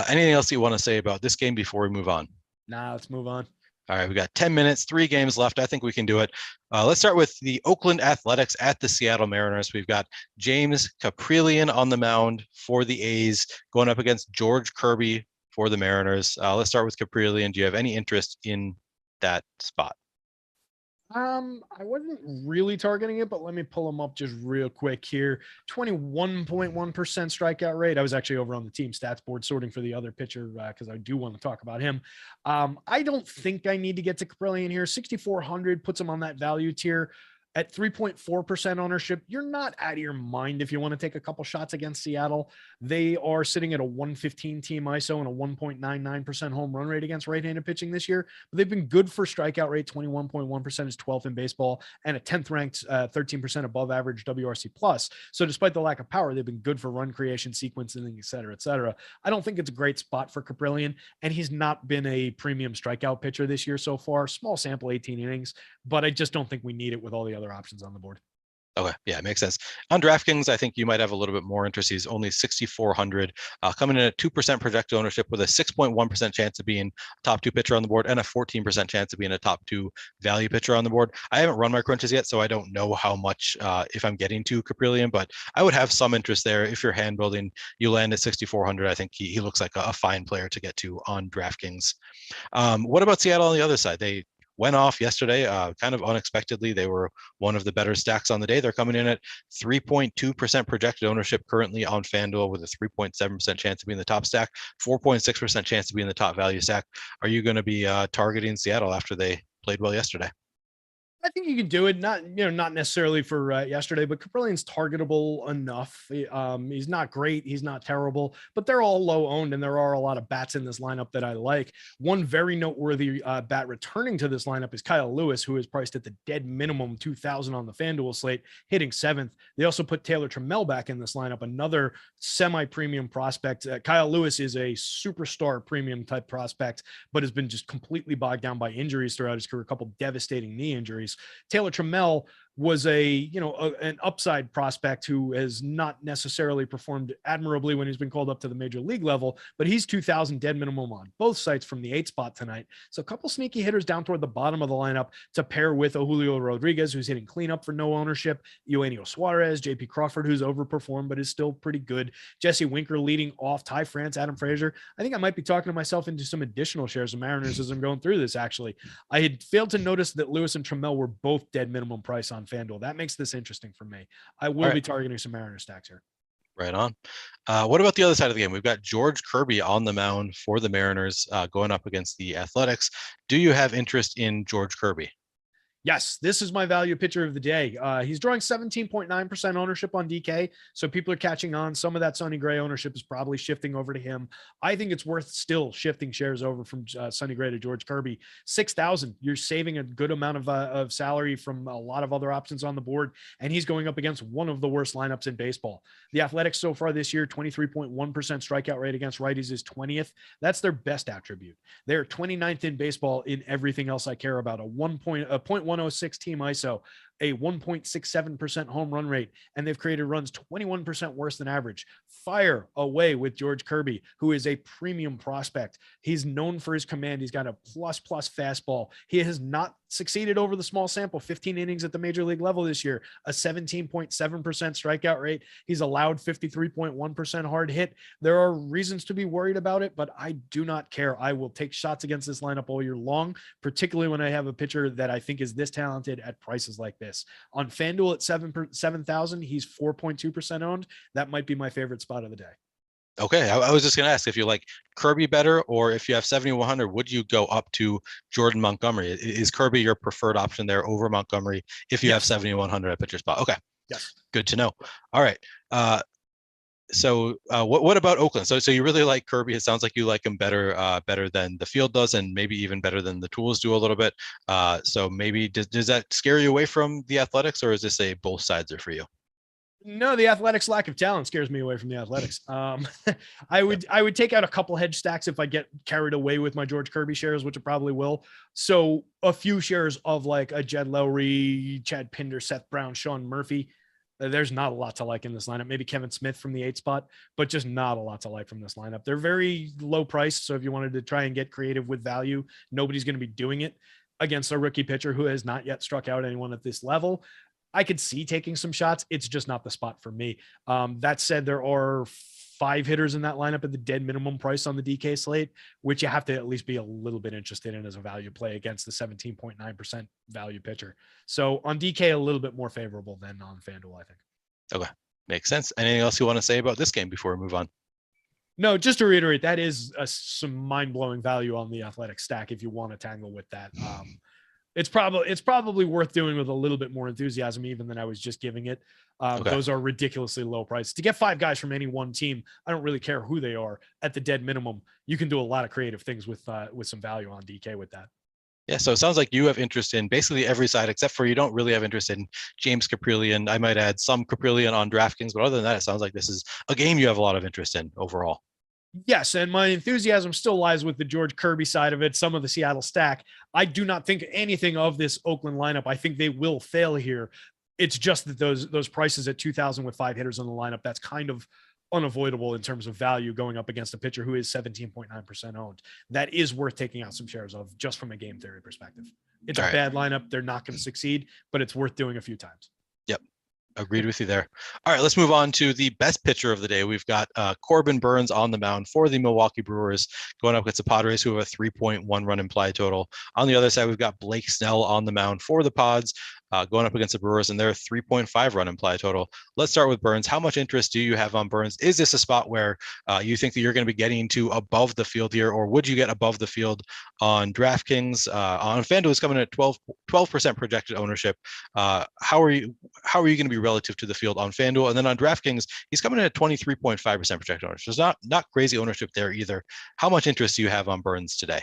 Anything else you want to say about this game before we move on? Nah, let's move on. All right, we got 10 minutes, 3 games left. I think we can do it. Let's start with the Oakland Athletics at the Seattle Mariners. We've got James Caprillion on the mound for the A's, going up against George Kirby for the Mariners. Let's start with Caprillion. Do you have any interest in that spot? I wasn't really targeting it, but let me pull them up just real quick here. 21.1% strikeout rate. I was actually over on the team stats board sorting for the other pitcher because I do want to talk about him. I don't think I need to get to Caprillion here. 6,400 puts him on that value tier. At 3.4% ownership, you're not out of your mind if you want to take a couple shots against Seattle. They are sitting at a 115 team ISO and a 1.99% home run rate against right-handed pitching this year. But they've been good for strikeout rate. 21.1% is 12th in baseball and a 10th ranked 13% above average WRC plus. So despite the lack of power, they've been good for run creation, sequencing, et cetera, et cetera. I don't think it's a great spot for Caprillion, and he's not been a premium strikeout pitcher this year so far. Small sample, 18 innings, but I just don't think we need it with all the other options on the board. Okay, yeah, it makes sense. On DraftKings, I think you might have a little bit more interest. He's only 6,400, coming in at 2% projected ownership with a 6.1% chance of being top 2 pitcher on the board and a 14% chance of being a top 2 value pitcher on the board. I haven't run my crunches yet, so I don't know how much if I'm getting to Caprillion, but I would have some interest there. If you're hand building, you land at 6,400. I think he looks like a fine player to get to on DraftKings. What about Seattle on the other side? They went off yesterday, kind of unexpectedly. They were one of the better stacks on the day. They're coming in at 3.2% projected ownership currently on FanDuel with a 3.7% chance of being the top stack, 4.6% chance to be in the top value stack. Are you going to be targeting Seattle after they played well yesterday? I think you can do it. Not necessarily for yesterday, but Caprillion's targetable enough. He's not great. He's not terrible, but they're all low owned, and there are a lot of bats in this lineup that I like. One very noteworthy bat returning to this lineup is Kyle Lewis, who is priced at the dead minimum 2,000 on the FanDuel slate, hitting 7th. They also put Taylor Trammell back in this lineup, another semi-premium prospect. Kyle Lewis is a superstar premium type prospect, but has been just completely bogged down by injuries throughout his career, a couple devastating knee injuries. Taylor Trammell was an upside prospect who has not necessarily performed admirably when he's been called up to the major league level, but he's 2,000 dead minimum on both sites from the 8 spot tonight. So a couple sneaky hitters down toward the bottom of the lineup to pair with Julio Rodriguez, who's hitting cleanup for no ownership, Eugenio Suarez, JP Crawford, who's overperformed, but is still pretty good, Jesse Winker leading off, Ty France, Adam Frazier. I think I might be talking myself into some additional shares of Mariners as I'm going through this. Actually, I had failed to notice that Lewis and Trammell were both dead minimum price on FanDuel. That makes this interesting for me. I will be targeting some Mariner stacks here. Right on. What about the other side of the game? We've got George Kirby on the mound for the Mariners going up against the Athletics. Do you have interest in George Kirby? Yes, this is my value pitcher of the day. He's drawing 17.9% ownership on DK, so people are catching on. Some of that Sonny Gray ownership is probably shifting over to him. I think it's worth still shifting shares over from Sonny Gray to George Kirby. 6,000, you're saving a good amount of salary from a lot of other options on the board, and he's going up against one of the worst lineups in baseball. The Athletics so far this year, 23.1% strikeout rate against righties is 20th. That's their best attribute. They're 29th in baseball in everything else I care about. A 0.106 team ISO, a 1.67% home run rate, and they've created runs 21% worse than average. Fire away with George Kirby, who is a premium prospect. He's known for his command. He's got a plus fastball. He has not succeeded over the small sample, 15 innings at the major league level this year, a 17.7% strikeout rate. He's allowed 53.1% hard hit. There are reasons to be worried about it, but I do not care. I will take shots against this lineup all year long, particularly when I have a pitcher that I think is this talented at prices like this. On FanDuel at 7,000, he's 4.2% owned. That might be my favorite spot of the day. Okay, I was just going to ask if you like Kirby better, or if you have 7,100, would you go up to Jordan Montgomery? Is Kirby your preferred option there over Montgomery if you have 7,100 at pitcher spot? Okay, yes, good to know. All right, so what about Oakland? So you really like Kirby. It sounds like you like him better than the field does, and maybe even better than the tools do a little bit. So maybe does that scare you away from the Athletics, or is this a both sides are for you? No, the Athletics' lack of talent scares me away from the Athletics. I would take out a couple hedge stacks if I get carried away with my George Kirby shares, which I probably will. So a few shares of like a Jed Lowry, Chad Pinder, Seth Brown, Sean Murphy. There's not a lot to like in this lineup. Maybe Kevin Smith from the 8 spot, but just not a lot to like from this lineup. They're very low priced. So if you wanted to try and get creative with value, nobody's going to be doing it against a rookie pitcher who has not yet struck out anyone at this level. I could see taking some shots. It's just not the spot for me. That said, there are 5 hitters in that lineup at the dead minimum price on the DK slate, which you have to at least be a little bit interested in as a value play against the 17.9% value pitcher. So on DK, a little bit more favorable than on FanDuel, I think. Okay. Makes sense. Anything else you want to say about this game before we move on? No, just to reiterate, that is some mind-blowing value on the athletic stack if you want to tangle with that. It's probably worth doing with a little bit more enthusiasm even than I was just giving it. Okay. Those are ridiculously low prices. To get 5 guys from any one team, I don't really care who they are at the dead minimum. You can do a lot of creative things with some value on DK with that. Yeah, so it sounds like you have interest in basically every side, except for you don't really have interest in James Caprillion. I might add some Caprillion on DraftKings, but other than that, it sounds like this is a game you have a lot of interest in overall. Yes, and my enthusiasm still lies with the George Kirby side of it, some of the Seattle stack. I do not think anything of this Oakland lineup. I think they will fail here. It's just that those prices at 2,000 with 5 hitters in the lineup, that's kind of unavoidable in terms of value going up against a pitcher who is 17.9% owned. That is worth taking out some shares of just from a game theory perspective. It's a bad lineup. They're not going to succeed, but it's worth doing a few times. Yep. Agreed with you there. All right, let's move on to the best pitcher of the day. We've got Corbin Burnes on the mound for the Milwaukee Brewers, going up against the Padres, who have a 3.1 run implied total. On the other side, we've got Blake Snell on the mound for the Pods, going up against the Brewers, and their 3.5 run implied total. Let's start with Burnes. How much interest do you have on Burnes? Is this a spot where you think that you're going to be getting to above the field here, or would you get above the field on DraftKings? On FanDuel, is coming at 12% projected ownership. How are you going to be relative to the field on FanDuel? And then on DraftKings, he's coming in at 23.5% projected ownership. So it's not crazy ownership there either. How much interest do you have on Burnes today?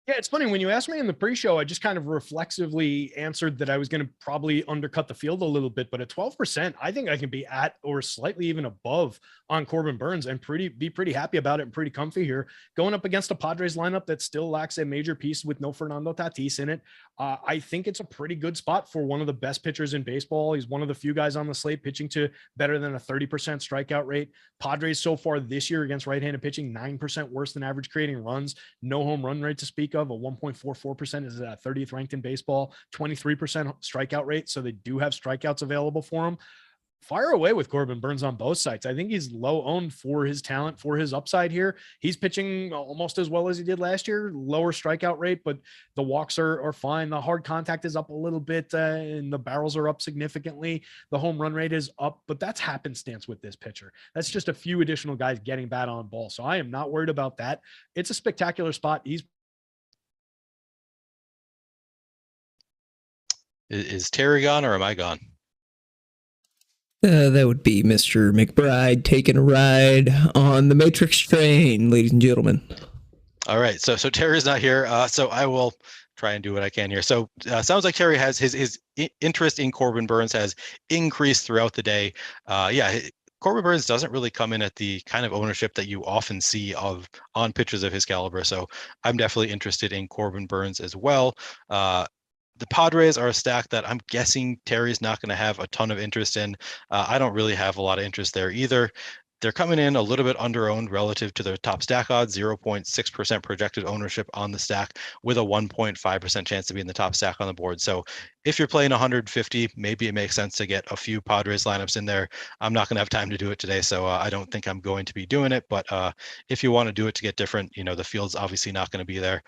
Yeah, it's funny. When you asked me in the pre-show, I just kind of reflexively answered that I was going to probably undercut the field a little bit, but at 12%, I think I can be at or slightly even above on Corbin Burnes and be pretty happy about it and pretty comfy here. Going up against a Padres lineup that still lacks a major piece with no Fernando Tatis in it. I think it's a pretty good spot for one of the best pitchers in baseball. He's one of the few guys on the slate pitching to better than a 30% strikeout rate. Padres so far this year against right-handed pitching, 9% worse than average creating runs, no home run rate to speak of. A 1.44% is 30th ranked in baseball, 23% strikeout rate. So they do have strikeouts available for him. Fire away with Corbin Burnes on both sides. I think he's low owned for his talent, for his upside here. He's pitching almost as well as he did last year, lower strikeout rate, but the walks are fine. The hard contact is up a little bit and the barrels are up significantly. The home run rate is up, but that's happenstance with this pitcher. That's just a few additional guys getting bat on ball. So I am not worried about that. It's a spectacular spot. Is Terry gone or am I gone? That would be Mr. McBride taking a ride on the Matrix train, ladies and gentlemen. All right, so Terry's not here, so I will try and do what I can here. So sounds like Terry has his interest in Corbin Burnes has increased throughout the day. Corbin Burnes doesn't really come in at the kind of ownership that you often see on pitchers of his caliber. So I'm definitely interested in Corbin Burnes as well. The Padres are a stack that I'm guessing Terry's not going to have a ton of interest in. I don't really have a lot of interest there either. They're coming in a little bit under-owned relative to their top stack odds, 0.6% projected ownership on the stack with a 1.5% chance to be in the top stack on the board. So if you're playing 150, maybe it makes sense to get a few Padres lineups in there. I'm not going to have time to do it today, so I don't think I'm going to be doing it. But if you want to do it to get different, the field's obviously not going to be there.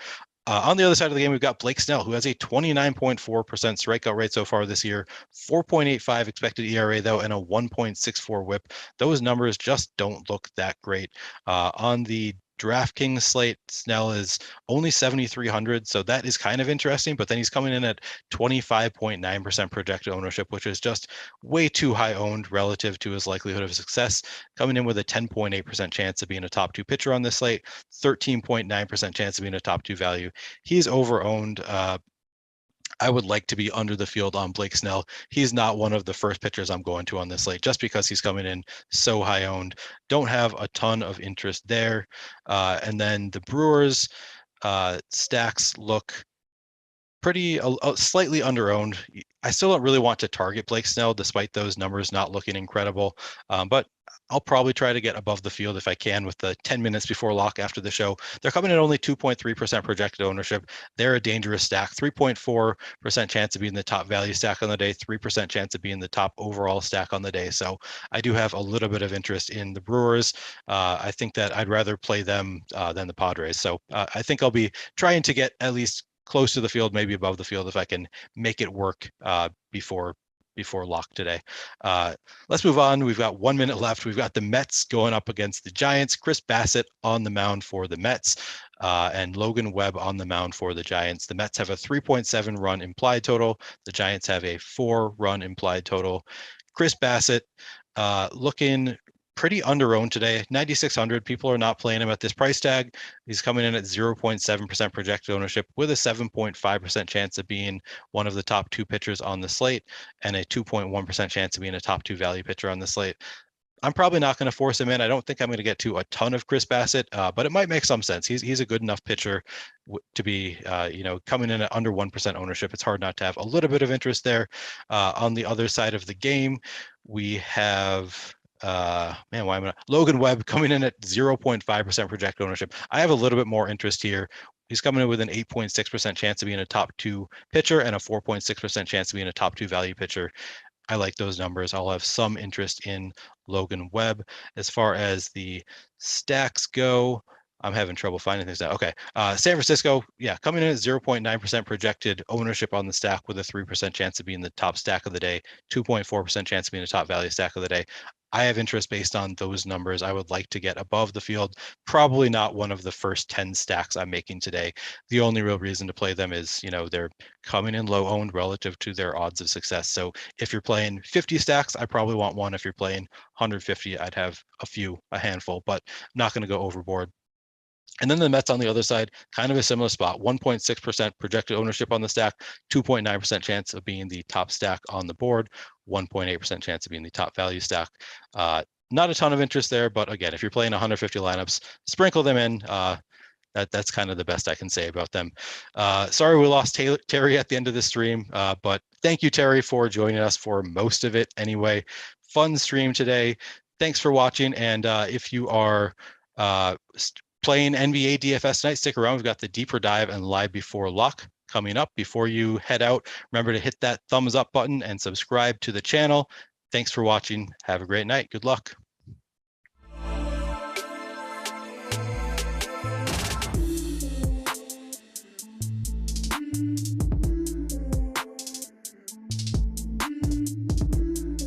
On the other side of the game, we've got Blake Snell, who has a 29.4% strikeout rate so far this year, 4.85 expected ERA, though, and a 1.64 whip. Those numbers just don't look that great. On the DraftKings slate, Snell is only 7,300, so that is kind of interesting, but then he's coming in at 25.9% projected ownership, which is just way too high owned relative to his likelihood of success, coming in with a 10.8% chance of being a top 2 pitcher on this slate, 13.9% chance of being a top 2 value. He's over owned. I would like to be under the field on Blake Snell. He's not one of the first pitchers I'm going to on this slate just because he's coming in so high owned. Don't have a ton of interest there. And then the Brewers stacks look pretty slightly underowned. I still don't really want to target Blake Snell despite those numbers not looking incredible, but I'll probably try to get above the field if I can with the 10 minutes before lock after the show. They're coming in only 2.3% projected ownership. They're a dangerous stack, 3.4% chance of being the top value stack on the day, 3% chance of being the top overall stack on the day. So I do have a little bit of interest in the Brewers. I think that I'd rather play them than the Padres. So I think I'll be trying to get at least close to the field, maybe above the field if I can make it work before lock today. Let's move on. We've got 1 minute left. We've got the Mets going up against the Giants. Chris Bassett on the mound for the Mets and Logan Webb on the mound for the Giants. The Mets have a 3.7 run implied total. The Giants have a 4 run implied total. Chris Bassett looking pretty underowned today. 9,600. People are not playing him at this price tag. He's coming in at 0.7% projected ownership with a 7.5% chance of being one of the top 2 pitchers on the slate and a 2.1% chance of being a top 2 value pitcher on the slate. I'm probably not going to force him in. I don't think I'm going to get to a ton of Chris Bassett, but it might make some sense. He's a good enough pitcher to be, coming in at under 1% ownership. It's hard not to have a little bit of interest there. On the other side of the game, we have Logan Webb coming in at 0.5% projected ownership. I have a little bit more interest here. He's coming in with an 8.6% chance of being a top 2 pitcher and a 4.6% chance of being a top 2 value pitcher. I like those numbers. I'll have some interest in Logan Webb. As far as the stacks go, I'm having trouble finding things now. Okay. San Francisco, coming in at 0.9% projected ownership on the stack with a 3% chance of being the top stack of the day, 2.4% chance of being the top value stack of the day. I have interest based on those numbers. I would like to get above the field. Probably not one of the first 10 stacks I'm making today. The only real reason to play them is, they're coming in low owned relative to their odds of success. So if you're playing 50 stacks, I probably want one. If you're playing 150, I'd have a handful, but I'm not going to go overboard. And then the Mets on the other side, kind of a similar spot, 1.6% projected ownership on the stack, 2.9% chance of being the top stack on the board, 1.8% chance of being the top value stack. Not a ton of interest there, but again, if you're playing 150 lineups, sprinkle them in. That's kind of the best I can say about them. Sorry we lost Terry at the end of the stream, but thank you, Terry, for joining us for most of it anyway. Fun stream today. Thanks for watching. And if you are playing NBA DFS tonight, stick around. We've got the deeper dive and live before lock coming up. Before you head out, remember to hit that thumbs up button and subscribe to the channel. Thanks for watching. Have a great night. Good luck.